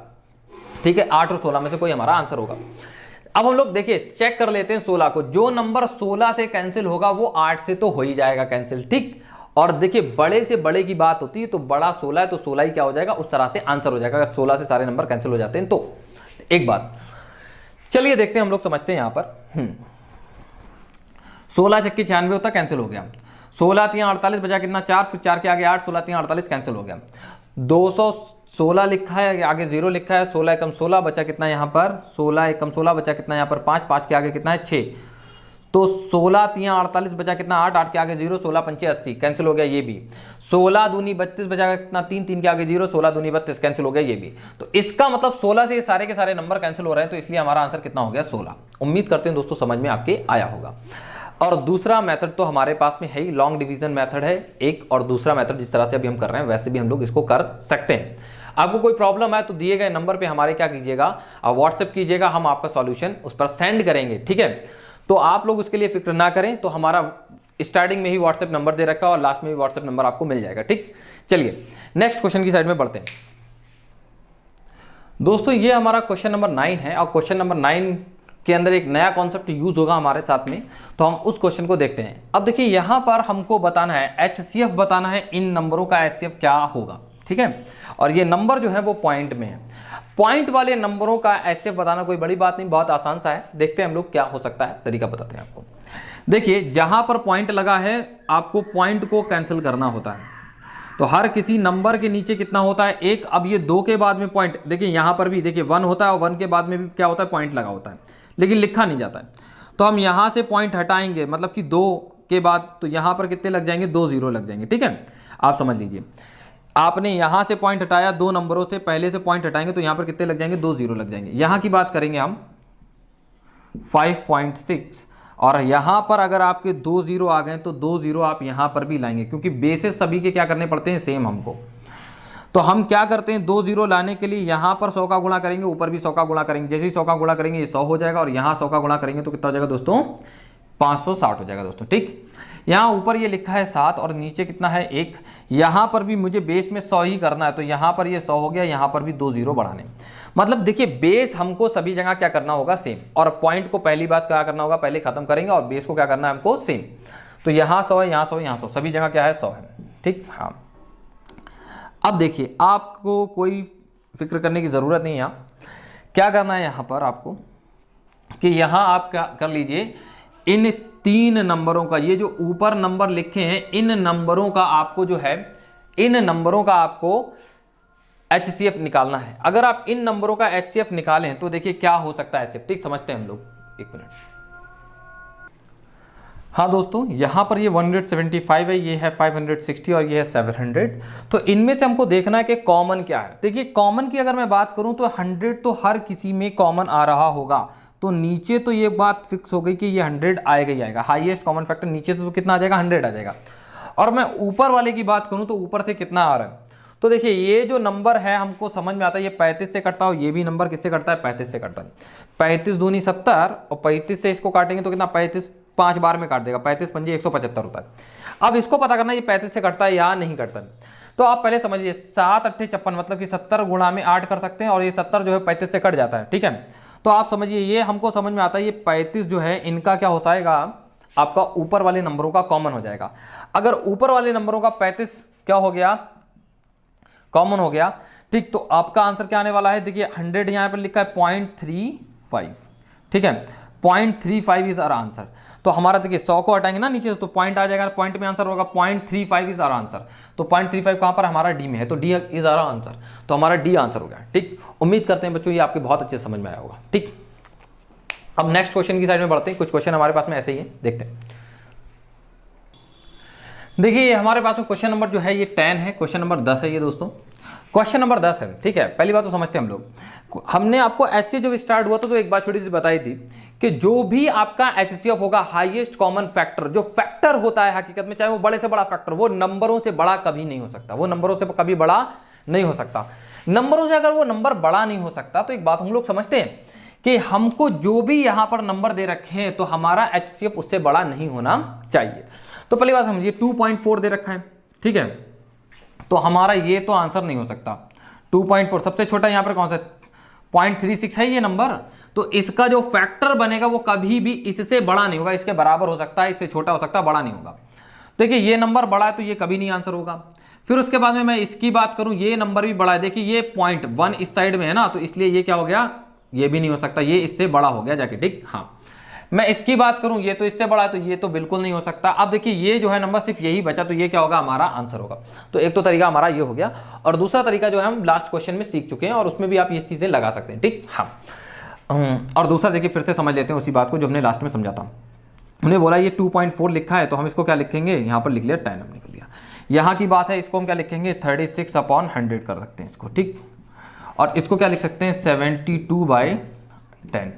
ठीक है, 8 और 16 में से कोई हमारा आंसर होगा। अब हम लोग देखिए चेक कर लेते हैं 16 को, जो नंबर 16 से कैंसिल होगा वो 8 से तो हो ही जाएगा कैंसिल, ठीक। और देखिए बड़े से बड़े की बात होती है, तो बड़ा 16 है तो 16 ही क्या हो जाएगा, उस तरह से आंसर हो जाएगा, अगर 16 से सारे नंबर कैंसिल हो जाते हैं तो। एक बात चलिए देखते हैं, हम लोग समझते हैं यहां पर 16 छक्के 96 होता, कैंसिल हो गया, 16 3 48 बचा कितना 4, फिर 4 के आगे 8, 16 3 48 कैंसिल हो गया, 216 लिखा है, आगे 0 लिखा है, 16 एकम 16 बचा कितना यहाँ पर 16 एकम 16 बचा कितना यहाँ पर 5, 5 के आगे कितना है 6, तो 16 3 48 बचा कितना 8, 8 के आगे 0, 16 5 80 कैंसिल हो गया ये भी, 16 दूनी 32 बचा कितना 3, 3 के आगे 0, 16 दूनी 32 कैंसिल हो गया ये भी। तो इसका मतलब 16 से ये सारे के सारे नंबर कैंसिल हो रहे हैं, तो इसलिए हमारा आंसर कितना हो गया 16। उम्मीद करते हैं दोस्तों समझ में आपके आया होगा। और दूसरा मेथड तो हमारे पास में है ही, लॉन्ग डिवीजन मेथड है एक, और दूसरा मेथड जिस तरह से अभी हम कर रहे हैं वैसे भी हम लोग इसको कर सकते हैं। आपको कोई प्रॉब्लम है तो दिए गए नंबर पे हमारे क्या कीजिएगा, व्हाट्सएप कीजिएगा, हम आपका सॉल्यूशन उस पर सेंड करेंगे, ठीक है। तो आप लोग उसके लिए फिक्र ना करें, तो हमारा स्टार्टिंग में ही व्हाट्सएप नंबर दे रखा है और लास्ट में भी व्हाट्सएप नंबर आपको मिल जाएगा, ठीक। चलिए नेक्स्ट क्वेश्चन की साइड में बढ़ते हैं दोस्तों। ये हमारा क्वेश्चन नंबर 9 है, और क्वेश्चन नंबर 9 के अंदर एक नया कॉन्सेप्ट यूज होगा हमारे साथ में, तो हम उस क्वेश्चन को देखते हैं। अब देखिए यहां पर हमको बताना है HCF बताना है, इन नंबरों का HCF क्या होगा, ठीक है। और ये नंबर जो है वो पॉइंट में है, पॉइंट वाले नंबरों का HCF बताना कोई बड़ी बात नहीं, बहुत आसान सा है। देखते हैं हम लोग क्या हो सकता है, तरीका बताते हैं आपको। देखिए जहां पर पॉइंट लगा है आपको पॉइंट को कैंसिल करना होता है, तो हर किसी नंबर के नीचे कितना होता है 1। अब ये 2 के बाद में पॉइंट, देखिए यहां पर भी देखिए 1 होता है और 1 के बाद में भी क्या होता है पॉइंट लगा होता है, लेकिन लिखा नहीं जाता है। तो हम यहाँ से पॉइंट हटाएंगे, मतलब कि 2 के बाद, तो यहाँ पर कितने लग जाएंगे 2 0 लग जाएंगे, ठीक है। आप समझ लीजिए आपने यहाँ से पॉइंट हटाया, 2 नंबरों से पहले से पॉइंट हटाएंगे तो यहाँ पर कितने लग जाएंगे 2 0 लग जाएंगे। यहाँ की बात करेंगे हम 5.6, और यहाँ पर अगर आपके 2 0 आ गए तो 2 0 आप यहाँ पर भी लाएंगे, क्योंकि बेसिस सभी के क्या करने पड़ते हैं, सेम हमको। तो हम क्या करते हैं, 2 0 लाने के लिए यहाँ पर 100 का गुणा करेंगे, ऊपर भी 100 का गुणा करेंगे। जैसे ही 100 का गुणा करेंगे ये 100 हो जाएगा, और यहाँ 100 का गुणा करेंगे तो कितना हो जाएगा दोस्तों, 560 हो जाएगा दोस्तों। ठीक, यहाँ ऊपर ये लिखा है 7 और नीचे कितना है 1। यहाँ पर भी मुझे बेस में 100 ही करना है, तो यहाँ पर ये 100 हो गया, यहाँ पर भी 2 0 बढ़ाने। मतलब देखिए बेस हमको सभी जगह क्या करना होगा, सेम। और पॉइंट को पहली बात क्या करना होगा, पहले खत्म करेंगे, और बेस को क्या करना है हमको, सेम। तो यहाँ 100 है, यहाँ 100 है, यहाँ 100, सभी जगह क्या है 100 है। ठीक, हाँ। अब देखिए आपको कोई फिक्र करने की ज़रूरत नहीं है। यहाँ क्या करना है, यहाँ पर आपको कि यहाँ आप क्या कर लीजिए, इन 3 नंबरों का, ये जो ऊपर नंबर लिखे हैं, इन नंबरों का आपको जो है, इन नंबरों का आपको HCF निकालना है। अगर आप इन नंबरों का HCF निकालें तो देखिए क्या हो सकता है HCF। ठीक, समझते हैं हम लोग, एक मिनट। हाँ दोस्तों, यहाँ पर ये 175 है, ये है 560 और ये है 700। तो इनमें से हमको देखना है कि कॉमन क्या है। देखिए कॉमन की अगर मैं बात करूँ तो 100 तो हर किसी में कॉमन आ रहा होगा, तो नीचे तो ये बात फिक्स हो गई कि ये 100 आएगा ही आएगा। हाईएस्ट कॉमन फैक्टर नीचे तो कितना आ जाएगा, 100 आ जाएगा। और मैं ऊपर वाले की बात करूँ तो ऊपर से कितना आ रहा है, तो देखिए ये जो नंबर है हमको समझ में आता है, ये 35 से कटता हो, ये भी नंबर किससे कटता है, 35 से कटता है। 35 दूनी 70 और 35 से इसको काटेंगे तो कितना, 35 5 बार में काट देगा, 35 पंजे 175 होता है। अब इसको पता करना है ये 35 से कटता है या नहीं कटता है। तो आप पहले समझिए 7 8 56, मतलब कि 70 गुणा में 8 कर सकते हैं, और ये 70 जो है 35 से कट जाता है। ठीक है, तो आप समझिए ये हमको समझ में आता है, ये 35 जो है इनका क्या हो जाएगा, आपका ऊपर वाले नंबरों का कॉमन हो जाएगा। अगर ऊपर वाले नंबरों का 35 क्या हो गया, कॉमन हो गया, ठीक, तो आपका आंसर क्या आने वाला है, देखिए 100 यहाँ पर लिखा है 0.35। ठीक है, 0.35 इज आवर आंसर। तो हमारा देखिए 100 को हटाएंगे ना नीचे से, तो पॉइंट आ जाएगा, पॉइंट में आंसर होगा 0.35 इज आवर आंसर। तो 0.35 कहाँ पर, हमारा डी में है, तो डी इज आवर आंसर। तो हमारा डी आंसर हो गया। ठीक, उम्मीद करते हैं बच्चों ये आपके बहुत अच्छे समझ में आया होगा। ठीक, अब नेक्स्ट क्वेश्चन की साइड में बढ़ते हैं। कुछ क्वेश्चन हमारे पास में ऐसे ही है, देखते हैं। देखिए हमारे पास में क्वेश्चन नंबर जो है ये 10 है, क्वेश्चन नंबर 10 है ये दोस्तों, क्वेश्चन नंबर 10 है। ठीक है, पहली बात तो समझते हैं हम लोग। हमने आपको ऐसे जब स्टार्ट हुआ था तो एक बात छोटी सी बताई थी कि जो भी आपका HCF होगा, हाईएस्ट कॉमन फैक्टर, जो फैक्टर होता है हकीकत में, चाहे वो बड़े से बड़ा फैक्टर, वो नंबरों से बड़ा कभी नहीं हो सकता, वो नंबरों से कभी बड़ा नहीं हो सकता। नंबरों से अगर वो नंबर बड़ा नहीं हो सकता तो एक बात हम लोग समझते हैं कि हमको जो भी यहाँ पर नंबर दे रखे हैं तो हमारा HCF उससे बड़ा नहीं होना चाहिए। तो पहली बात समझिए 2.4 दे रखा है। ठीक है, तो हमारा ये तो आंसर नहीं हो सकता। 2.4 सबसे छोटा यहाँ पर कौन सा, 0.36 है ये नंबर, तो इसका जो फैक्टर बनेगा वो कभी भी इससे बड़ा नहीं होगा, इसके बराबर हो सकता है, इससे छोटा हो सकता है, बड़ा नहीं होगा। देखिए ये नंबर बड़ा है तो ये कभी नहीं आंसर होगा। फिर उसके बाद में मैं इसकी बात करूं, ये नंबर भी बड़ा है, देखिए ये 0.1 इस साइड में है ना, तो इसलिए ये क्या हो गया, ये भी नहीं हो सकता, ये इससे बड़ा हो गया जाके। ठीक, हाँ। मैं इसकी बात करूं, ये तो इससे बड़ा है, तो ये तो बिल्कुल नहीं हो सकता। अब देखिए ये जो है नंबर सिर्फ यही बचा, तो ये क्या होगा, हमारा आंसर होगा। तो एक तो तरीका हमारा ये हो गया, और दूसरा तरीका जो है हम लास्ट क्वेश्चन में सीख चुके हैं, और उसमें भी आप ये चीज़ें लगा सकते हैं। ठीक, हाँ। और दूसरा देखिए फिर से समझ लेते हैं उसी बात को जो हमने लास्ट में समझा था। हमने बोला ये 2.4 लिखा है, तो हम इसको क्या लिखेंगे, यहाँ पर लिख लिया 10 हमने कर लिया। यहाँ की बात है, इसको हम क्या लिखेंगे, 36/100 कर सकते हैं इसको। ठीक, और इसको क्या लिख सकते हैं, 72/10।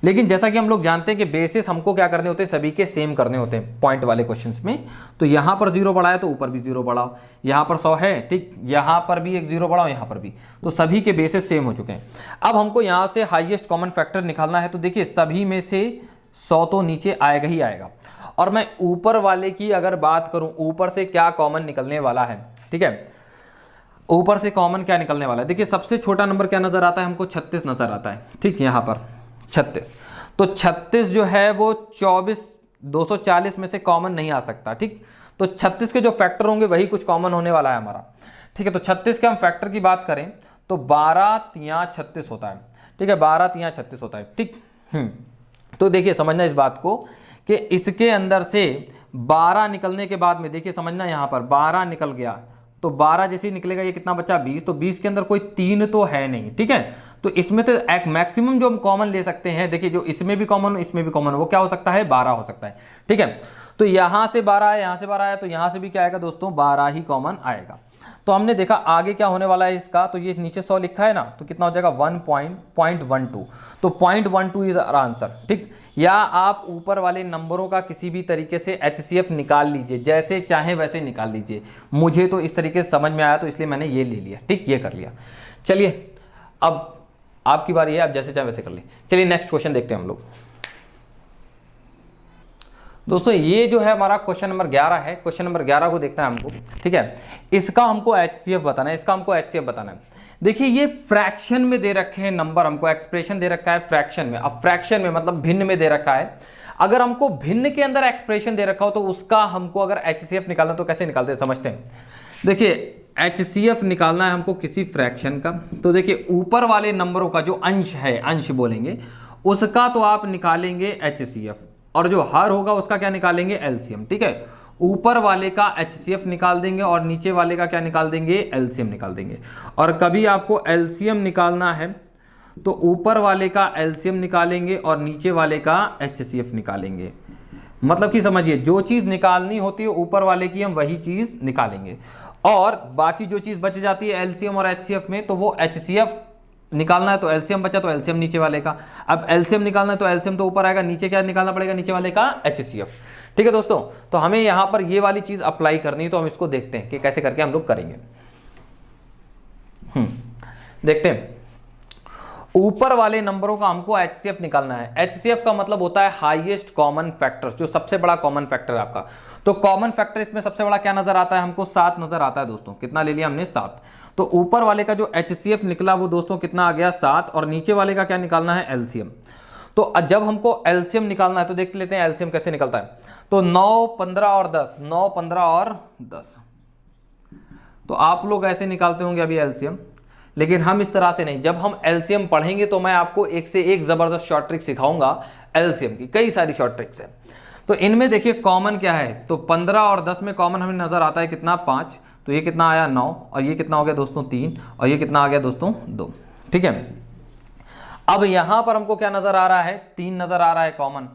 लेकिन जैसा कि हम लोग जानते हैं कि बेसिस हमको क्या करने होते हैं, सभी के सेम करने होते हैं पॉइंट वाले क्वेश्चंस में। तो यहाँ पर 0 बढ़ाया तो ऊपर भी 0 बढ़ाओ, यहाँ पर 100 है, ठीक, यहाँ पर भी एक 0 बढ़ाओ, यहाँ पर भी, तो सभी के बेसिस सेम हो चुके हैं। अब हमको यहाँ से हाईएस्ट कॉमन फैक्टर निकालना है, तो देखिए सभी में से 100 तो नीचे आएगा ही आएगा। और मैं ऊपर वाले की अगर बात करूँ, ऊपर से क्या कॉमन निकलने वाला है, ठीक है, ऊपर से कॉमन क्या निकलने वाला है, देखिए सबसे छोटा नंबर क्या नज़र आता है हमको, 36 नज़र आता है। ठीक, यहाँ पर 36, तो 36 जो है वो 240 में से कॉमन नहीं आ सकता। ठीक, तो 36 के जो फैक्टर होंगे वही कुछ कॉमन होने वाला है हमारा। ठीक है, तो 36 के हम फैक्टर की बात करें तो 12 तिया 36 होता है। ठीक है, 12 तिया 36 होता है। ठीक, तो देखिए समझना इस बात को कि इसके अंदर से 12 निकलने के बाद में देखिए समझना, यहाँ पर 12 निकल गया, तो 12 जैसे ही निकलेगा ये कितना बचा, 20, तो 20 के अंदर कोई 3 तो है नहीं। ठीक है, तो इसमें तो एक मैक्सिमम जो हम कॉमन ले सकते हैं, देखिए जो इसमें भी कॉमन हो इसमें भी कॉमन हो, वो क्या हो सकता है, 12 हो सकता है। ठीक है, तो यहाँ से 12 है, यहाँ से 12 है, तो यहाँ से भी क्या आएगा दोस्तों, 12 ही कॉमन आएगा। तो हमने देखा आगे क्या होने वाला है इसका, तो ये नीचे 100 लिखा है ना, तो कितना हो जाएगा 1.12, तो 0.12 इज आंसर। ठीक, या आप ऊपर वाले नंबरों का किसी भी तरीके से HCF निकाल लीजिए, जैसे चाहे वैसे निकाल लीजिए। मुझे तो इस तरीके से समझ में आया तो इसलिए मैंने ये ले लिया, ठीक, ये कर लिया। चलिए अब आपकी बारी है, आप जैसे चाहे वैसे कर ले। चलिए नेक्स्ट क्वेश्चन देखते हैं हम लोग। दोस्तों ये जो है हमारा क्वेश्चन नंबर 11 है। क्वेश्चन नंबर 11 को देखना है हमको, ठीक है। इसका हमको HCF बताना है, इसका हमको HCF बताना है। देखिए ये फ्रैक्शन में दे रखे हैं नंबर, हमको एक्सप्रेशन दे रखा है फ्रैक्शन में। अब फ्रैक्शन में मतलब भिन्न में दे रखा है। अगर हमको भिन्न के अंदर एक्सप्रेशन दे रखा हो तो उसका हमको अगर HCF निकालना तो कैसे निकालते हैं समझते हैं। देखिए HCF निकालना है हमको किसी फ्रैक्शन का, तो देखिए ऊपर वाले नंबरों का जो अंश है, अंश बोलेंगे उसका तो आप निकालेंगे HCF, और जो हर होगा उसका क्या निकालेंगे, LCM, ठीक है। ऊपर वाले का HCF निकाल देंगे और नीचे वाले का क्या निकाल देंगे, LCM निकाल देंगे। और कभी आपको LCM निकालना है तो ऊपर वाले का LCM निकालेंगे और नीचे वाले का HCF निकालेंगे। मतलब कि समझिए जो चीज़ निकालनी होती है ऊपर वाले की हम वही चीज़ निकालेंगे, और बाकी जो चीज़ बच जाती है LCM और HCF में तो वो HCF निकालना है तो LCM बचा तो LCM नीचे वाले का। अब LCM निकालना है तो LCM तो ऊपर आएगा, नीचे क्या निकालना पड़ेगा, नीचे वाले का HCF, ठीक है दोस्तों। तो हमें यहाँ पर ये वाली चीज़ अप्लाई करनी है, तो हम इसको देखते हैं कि कैसे करके हम लोग करेंगे। देखते हैं। ऊपर वाले नंबरों का हमको HCF निकालना है। HCF का मतलब होता है हाईएस्ट कॉमन फैक्टर, जो सबसे बड़ा कॉमन फैक्टर है आपका। तो कॉमन फैक्टर इसमें सबसे बड़ा क्या नजर आता है हमको, 7 नजर आता है दोस्तों। कितना ले लिया हमने, 7। तो ऊपर वाले का जो HCF निकला वो दोस्तों कितना आ गया, 7, और नीचे वाले का क्या निकालना है, LCM। तो जब हमको LCM निकालना है तो देख लेते हैं LCM कैसे निकलता है। तो 9, 15 और 10, 9, 15 और 10। तो आप लोग ऐसे निकालते होंगे अभी LCM, लेकिन हम इस तरह से नहीं। जब हम LCM पढ़ेंगे तो मैं आपको एक से एक ज़बरदस्त शॉर्ट ट्रिक सिखाऊंगा LCM की, कई सारी शॉर्ट ट्रिक्स है। तो इनमें देखिए कॉमन क्या है, तो 15 और 10 में कॉमन हमें नज़र आता है कितना, 5। तो ये कितना आया, 9, और ये कितना हो गया दोस्तों, 3, और ये कितना आ गया दोस्तों, 2, ठीक है। अब यहाँ पर हमको क्या नज़र आ रहा है, 3 नज़र आ रहा है कॉमन।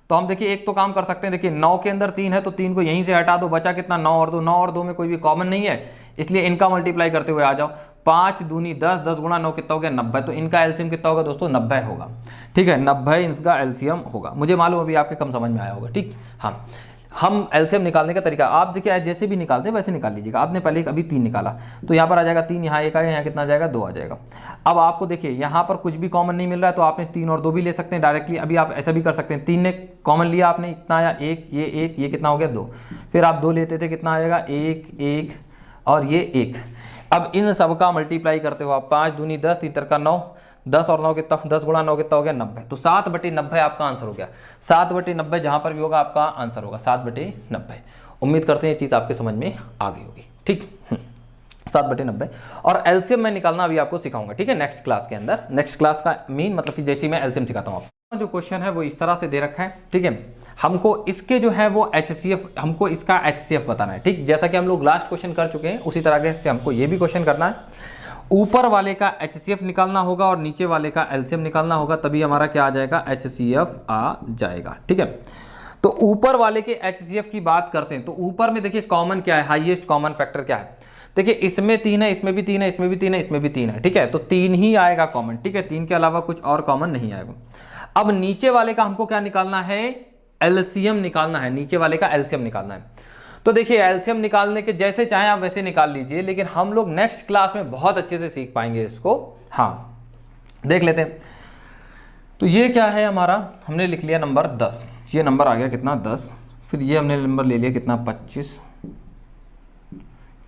तो हम देखिए एक तो काम कर सकते हैं, देखिए 9 के अंदर 3 है तो 3 को यहीं से हटा दो, बचा कितना, 9 और 2। 9 और 2 में कोई भी कॉमन नहीं है, इसलिए इनका मल्टीप्लाई करते हुए आ जाओ। 5 दूनी 10, 10 गुणा 9 कितना हो गया, 90। तो इनका LCM कितना होगा दोस्तों, 90 होगा, ठीक है। 90 इनका LCM होगा। मुझे मालूम अभी आपके कम समझ में आया होगा, ठीक। हाँ, हम LCM निकालने का तरीका आप देखिए जैसे भी निकालते हैं वैसे निकाल लीजिएगा। आपने पहले अभी 3 निकाला तो यहाँ पर आ जाएगा 3, यहाँ 1 आएगा, यहाँ कितना आ जाएगा, 2 आ जाएगा। अब आपको देखिए यहाँ पर कुछ भी कॉमन नहीं मिल रहा है तो आपने 3 और 2 भी ले सकते हैं डायरेक्टली। अभी आप ऐसा भी कर सकते हैं, 3 ने कॉमन लिया आपने, इतना आया 1, ये 1, ये कितना हो गया 2। फिर आप 2 लेते थे, कितना आएगा 1, 1 और ये 1। अब इन सब का मल्टीप्लाई करते हो आप, 5 दूनी 10, 3 का 9, 10 और 9 कितना, 10 गुणा 9 कितना हो गया, 90। तो 7/90 आपका आंसर हो गया। 7/90 जहाँ पर भी होगा आपका आंसर होगा 7/90। उम्मीद करते हैं ये चीज़ आपके समझ में आ गई होगी, ठीक। 7/90। और LCM मैं निकालना अभी आपको सिखाऊंगा, ठीक है, नेक्स्ट क्लास के अंदर। नेक्स्ट क्लास का मीन मतलब कि जैसे ही मैं LCM सिखाता हूँ आपको। जो क्वेश्चन है वो इस तरह से दे रखा है, ठीक है। हमको इसके जो है वो HCF, हमको इसका HCF बताना है, ठीक। जैसा कि हम लोग लास्ट क्वेश्चन कर चुके हैं उसी तरह से हमको ये भी क्वेश्चन करना है। ऊपर वाले का HCF निकालना होगा और नीचे वाले का LCM निकालना होगा, तभी हमारा क्या आ जाएगा, HCF आ जाएगा, ठीक है। तो ऊपर वाले के HCF की बात करते हैं तो ऊपर में देखिए कॉमन क्या है, हाईएस्ट कॉमन फैक्टर क्या है। देखिए इसमें 3 है, इसमें भी 3 है, इसमें भी 3 है, इसमें भी 3 है, ठीक है। तो 3 ही आएगा कॉमन, ठीक है। 3 के अलावा कुछ और कॉमन नहीं आएगा। अब नीचे वाले का हमको क्या निकालना है, LCM निकालना है। नीचे वाले का LCM निकालना है। तो देखिए LCM निकालने के जैसे चाहे आप वैसे निकाल लीजिए, लेकिन हम लोग नेक्स्ट क्लास में बहुत अच्छे से सीख पाएंगे इसको। हाँ, देख लेते हैं। तो ये क्या है हमारा, हमने लिख लिया नंबर 10, ये नंबर आ गया कितना, 10। फिर ये हमने नंबर ले लिया कितना, 25।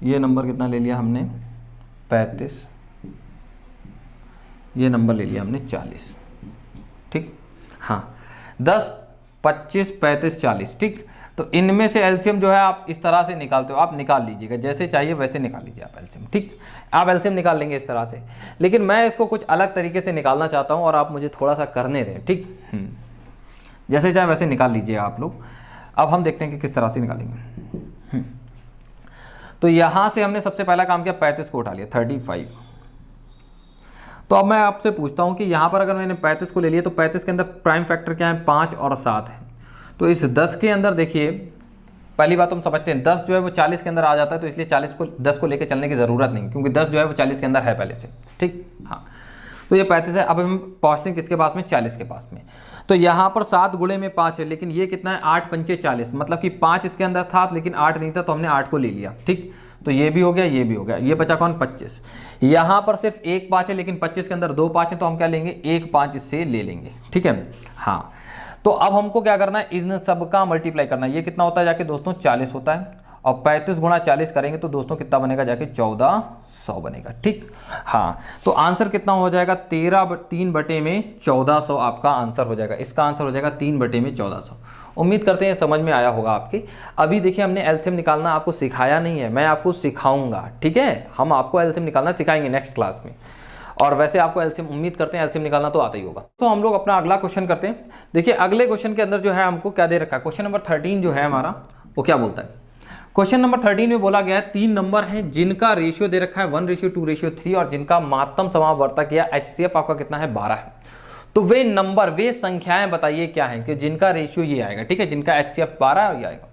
ये नंबर कितना ले लिया हमने, 35। ये नंबर ले लिया हमने 40, ठीक। हाँ, 10, 25, 35, 40, ठीक। तो इनमें से LCM जो है आप इस तरह से निकालते हो, आप निकाल लीजिएगा, जैसे चाहिए वैसे निकाल लीजिए आप LCM, ठीक। आप LCM निकाल लेंगे इस तरह से, लेकिन मैं इसको कुछ अलग तरीके से निकालना चाहता हूँ और आप मुझे थोड़ा सा करने दें, ठीक। जैसे चाहे वैसे निकाल लीजिए आप लोग। अब हम देखते हैं कि किस तरह से निकालेंगे। तो यहाँ से हमने सबसे पहला काम किया, 35 को उठा लिया, 35। तो अब मैं आपसे पूछता हूँ कि यहाँ पर अगर मैंने 35 को ले लिया तो 35 के अंदर प्राइम फैक्टर क्या है, 5 और 7 है। तो इस 10 के अंदर देखिए, पहली बात हम समझते हैं 10 जो है वो 40 के अंदर आ जाता है, तो इसलिए 10 को लेकर चलने की ज़रूरत नहीं, क्योंकि 10 जो है वो 40 के अंदर है पहले से, ठीक। हाँ, तो ये 35 है। अब हम पहुँचते हैं किसके पास में, 40 के पास में। तो यहाँ पर 7 गुणे में 5 है, लेकिन ये कितना है, 8 पंचे 40, मतलब कि 5 इसके अंदर था लेकिन 8 नहीं था, तो हमने 8 को ले लिया। ठीक, तो ये भी हो गया, ये भी हो गया, ये बचा कौन, 25। यहाँ पर सिर्फ एक 5 है लेकिन 25 के अंदर 2 5 है, तो हम क्या लेंगे, 1 5 इससे ले लेंगे। ठीक है, हाँ। तो अब हमको क्या करना है, इन सब का मल्टीप्लाई करना है। ये कितना होता है जाके दोस्तों, 40 होता है, और 35 गुणा 40 करेंगे तो दोस्तों कितना बनेगा जाके, 1400 बनेगा। ठीक, हाँ। तो आंसर कितना हो जाएगा, 3 बटे में 1400 आपका आंसर हो जाएगा। इसका आंसर हो जाएगा 3 बटे में 1400। उम्मीद करते हैं समझ में आया होगा आपके। अभी देखिए हमने एलसीएम निकालना आपको सिखाया नहीं है, मैं आपको सिखाऊंगा। ठीक है, हम आपको एलसीएम निकालना सिखाएंगे नेक्स्ट क्लास में। और वैसे आपको एलसीएम, उम्मीद करते हैं एलसीएम निकालना तो आता ही होगा। तो हम लोग अपना अगला क्वेश्चन करते हैं। देखिए अगले क्वेश्चन के अंदर जो है हमको क्या दे रखा है, क्वेश्चन नंबर 13 जो है हमारा, वो क्या बोलता है। क्वेश्चन नंबर 13 में बोला गया है 3 नंबर हैं जिनका रेशियो दे रखा है 1:2:3 और जिनका महत्तम समावर्तक या HCF आपका कितना है, 12 है। तो वे नंबर, वे संख्याएं बताइए क्या है कि जिनका रेशियो ये आएगा। ठीक है, जिनका HCF 12 ये आएगा।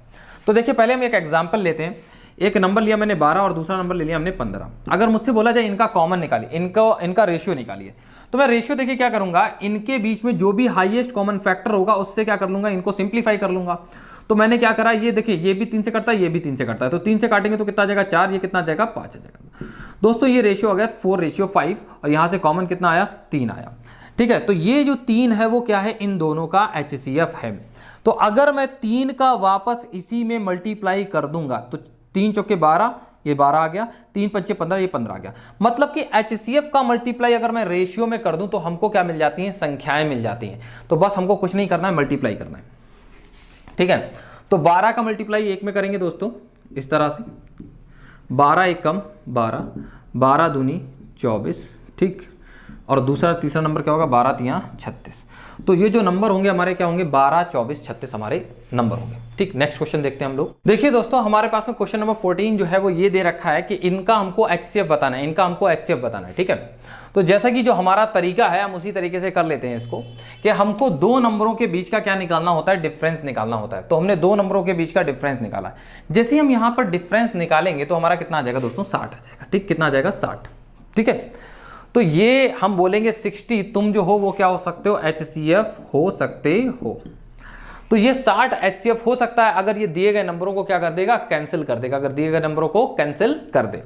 तो देखिए पहले हम एक एग्जांपल लेते हैं। एक नंबर लिया मैंने 12 और दूसरा नंबर ले लिया हमने 15। अगर मुझसे बोला जाए इनका कॉमन निकालिए, इनका रेशियो निकालिए, तो मैं रेशियो देखिए क्या करूंगा, इनके बीच में जो भी हाईएस्ट कॉमन फैक्टर होगा उससे क्या कर लूंगा, इनको सिंप्लीफाई कर लूंगा। तो मैंने क्या करा, ये देखिए ये भी 3 से कटता है, ये भी 3 से कटता है, तो 3 से काटेंगे तो कितना आ जाएगा, 4, ये कितना आ जाएगा, 5 आ जाएगा। दोस्तों ये रेशियो हो गया 4:5 और यहाँ से कॉमन कितना आया, 3 आया। ठीक है, तो ये जो 3 है वो क्या है, इन दोनों का HCF है। तो अगर मैं 3 का वापस इसी में मल्टीप्लाई कर दूंगा तो 3 चौके 12, ये 12 आ गया, 3 पंचे 15, ये 15 आ गया। मतलब कि HCF का मल्टीप्लाई अगर मैं रेशियो में कर दूं तो हमको क्या मिल जाती हैं, संख्याएं मिल जाती हैं। तो बस हमको कुछ नहीं करना है, मल्टीप्लाई करना है। ठीक है, तो 12 का मल्टीप्लाई 1 में करेंगे दोस्तों इस तरह से, 12 एकम 12, 12 दूनी 24। ठीक, और दूसरा तीसरा नंबर क्या होगा, 12 तियां 36। तो ये जो नंबर होंगे हमारे क्या होंगे, 12, 24, 36 हमारे नंबर होंगे। ठीक, नेक्स्ट क्वेश्चन देखते हैं हम लोग। देखिए दोस्तों हमारे पास में क्वेश्चन नंबर 14 जो है वो ये दे रखा है कि इनका हमको HCF बताना है, इनका हमको HCF बताना है। ठीक है, तो जैसा कि जो हमारा तरीका है हम उसी तरीके से कर लेते हैं इसको, कि हमको 2 नंबरों के बीच का क्या निकालना होता है, डिफरेंस निकालना होता है। तो हमने 2 नंबरों के बीच का डिफरेंस निकाला है। जैसे हम यहाँ पर डिफरेंस निकालेंगे तो हमारा कितना आ जाएगा दोस्तों, 60 आ जाएगा। ठीक, कितना आ जाएगा, 60। ठीक है, तो ये हम बोलेंगे 60, तुम जो हो वो क्या हो सकते हो, HCF हो सकते हो। तो ये 60 HCF हो सकता है अगर ये दिए गए नंबरों को क्या कर देगा, कैंसिल कर देगा, अगर दिए गए नंबरों को कैंसिल कर दे।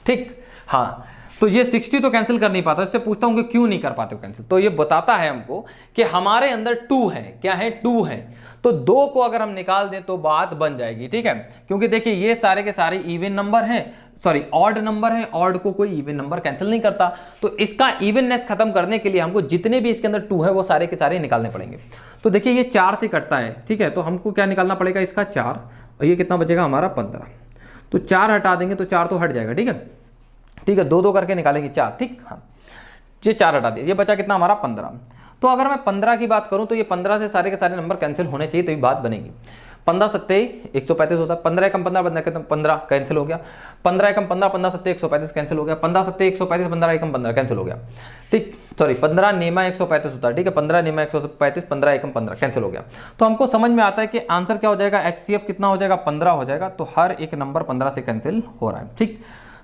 ठीक, हाँ। तो ये 60 तो कैंसिल कर नहीं पाता, इससे पूछता हूं कि क्यों नहीं कर पाते हो कैंसिल। तो ये बताता है हमको कि हमारे अंदर 2 है, क्या है, 2 है। तो 2 को अगर हम निकाल दें तो बात बन जाएगी। ठीक है, क्योंकि देखिए ये सारे के सारे इवन नंबर हैं, सॉरी ऑड नंबर है, ऑड को कोई इवन नंबर कैंसिल नहीं करता। तो इसका इवननेस खत्म करने के लिए हमको जितने भी इसके अंदर 2 है वो सारे के सारे निकालने पड़ेंगे। तो देखिए ये 4 से कटता है। ठीक है, तो हमको क्या निकालना पड़ेगा, इसका 4, और ये कितना बचेगा हमारा 15। तो 4 हटा देंगे तो 4 तो हट जाएगा। ठीक है, ठीक है, 2 करके निकालेंगे 4। ठीक, हाँ, ये 4 हटा दिया, ये बचा कितना हमारा 15। तो अगर मैं 15 की बात करूं तो ये 15 से सारे के सारे नंबर कैंसिल होने चाहिए, तो ये बात बनेगी। 15 सत्ते 135 होता है, 15 एकम 15, 15 कैंसिल हो गया, 15 एकम 15, 15 सत्ते 135 कैंसिल हो गया, 15 सत्ते 135, 15 एकम 15 कैंसिल हो गया। ठीक, सॉरी 15 नेमा 135 होता है। ठीक है, 15 नेमा 135, 15 एकम 15 कैंसिल हो गया। तो हमको समझ में आता है कि आंसर क्या हो जाएगा, HCF कितना हो जाएगा, 15 हो जाएगा। तो हर एक नंबर 15 से कैंसिल हो रहा है। ठीक,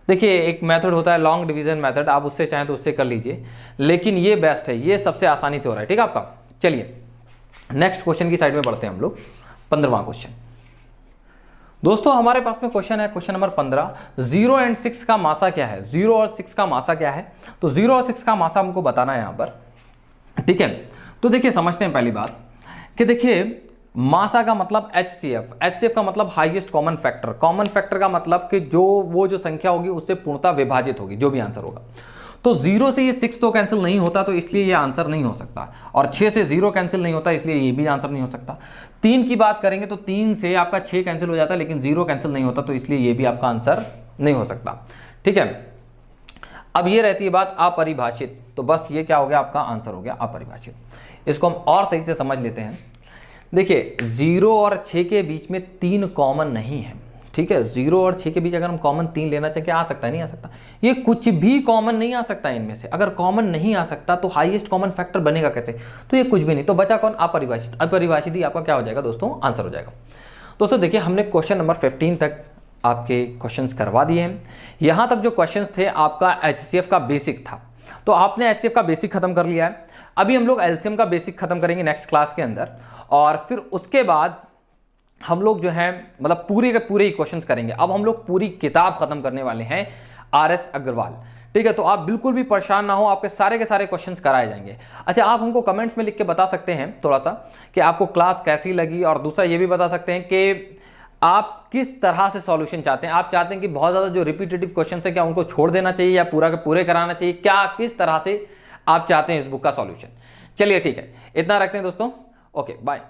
देखिए एक मेथड होता है लॉन्ग डिवीजन मेथड, आप उससे चाहें तो उससे कर लीजिए, लेकिन ये बेस्ट है, ये सबसे आसानी से हो रहा है। ठीक है आपका। चलिए नेक्स्ट क्वेश्चन की साइड में बढ़ते हैं हम लोग। 15वां क्वेश्चन दोस्तों हमारे पास में क्वेश्चन है, क्वेश्चन नंबर 15, 0 और 6 का मासा क्या है। 0 और 6 का मासा क्या है, तो 0 और 6 का मासा हमको बताना है यहाँ पर। ठीक है, तो देखिए समझते हैं पहली बात कि देखिए मासा का मतलब HCF का मतलब highest common factor. Common factor का मतलब कि जो वो जो संख्या होगी उससे पूर्णतः विभाजित होगी, जो भी आंसर होगा। तो 0 से ये 6 तो कैंसिल नहीं होता, तो इसलिए ये आंसर नहीं हो सकता, और 6 से 0 कैंसिल नहीं होता, इसलिए ये भी आंसर नहीं हो सकता। 3 की बात करेंगे तो 3 से आपका 6 कैंसिल हो जाता है, लेकिन 0 कैंसिल नहीं होता, तो इसलिए ये भी आपका आंसर नहीं हो सकता। ठीक है, अब ये रहती है बात अपरिभाषित, तो बस ये क्या हो गया, आपका आंसर हो गया अपरिभाषित। इसको हम और सही से समझ लेते हैं। देखिए 0 और 6 के बीच में 3 कॉमन नहीं है। ठीक है, 0 और 6 के बीच अगर हम कॉमन 3 लेना चाहें, क्या आ सकता है, नहीं आ सकता। ये कुछ भी कॉमन नहीं आ सकता इनमें से। अगर कॉमन नहीं आ सकता तो हाईएस्ट कॉमन फैक्टर बनेगा कैसे, तो ये कुछ भी नहीं। तो बचा कौन, अपरिभाषित। अपरिभाषित ही आपका क्या हो जाएगा दोस्तों, आंसर हो जाएगा। दोस्तों देखिए हमने क्वेश्चन नंबर 15 तक आपके क्वेश्चंस करवा दिए हैं। यहाँ तक जो क्वेश्चंस थे आपका HCF का बेसिक था। तो आपने एचसीएफ का बेसिक खत्म कर लिया है। अभी हम लोग एलसीएम का बेसिक खत्म करेंगे नेक्स्ट क्लास के अंदर, और फिर उसके बाद हम लोग जो है मतलब पूरे के पूरे ही क्वेश्चंस करेंगे। अब हम लोग पूरी किताब खत्म करने वाले हैं आरएस अग्रवाल, ठीक है। तो आप बिल्कुल भी परेशान ना हो, आपके सारे के सारे क्वेश्चंस कराए जाएंगे। अच्छा, आप हमको कमेंट्स में लिख के बता सकते हैं थोड़ा सा कि आपको क्लास कैसी लगी, और दूसरा ये भी बता सकते हैं कि आप किस तरह से सॉल्यूशन चाहते हैं। आप चाहते हैं कि बहुत ज़्यादा जो रिपीटेटिव क्वेश्चन है क्या उनको छोड़ देना चाहिए या पूरा के पूरे कराना चाहिए, क्या किस तरह से आप चाहते हैं इस बुक का सॉल्यूशन। चलिए ठीक है, इतना रखते हैं दोस्तों, ओके बाय।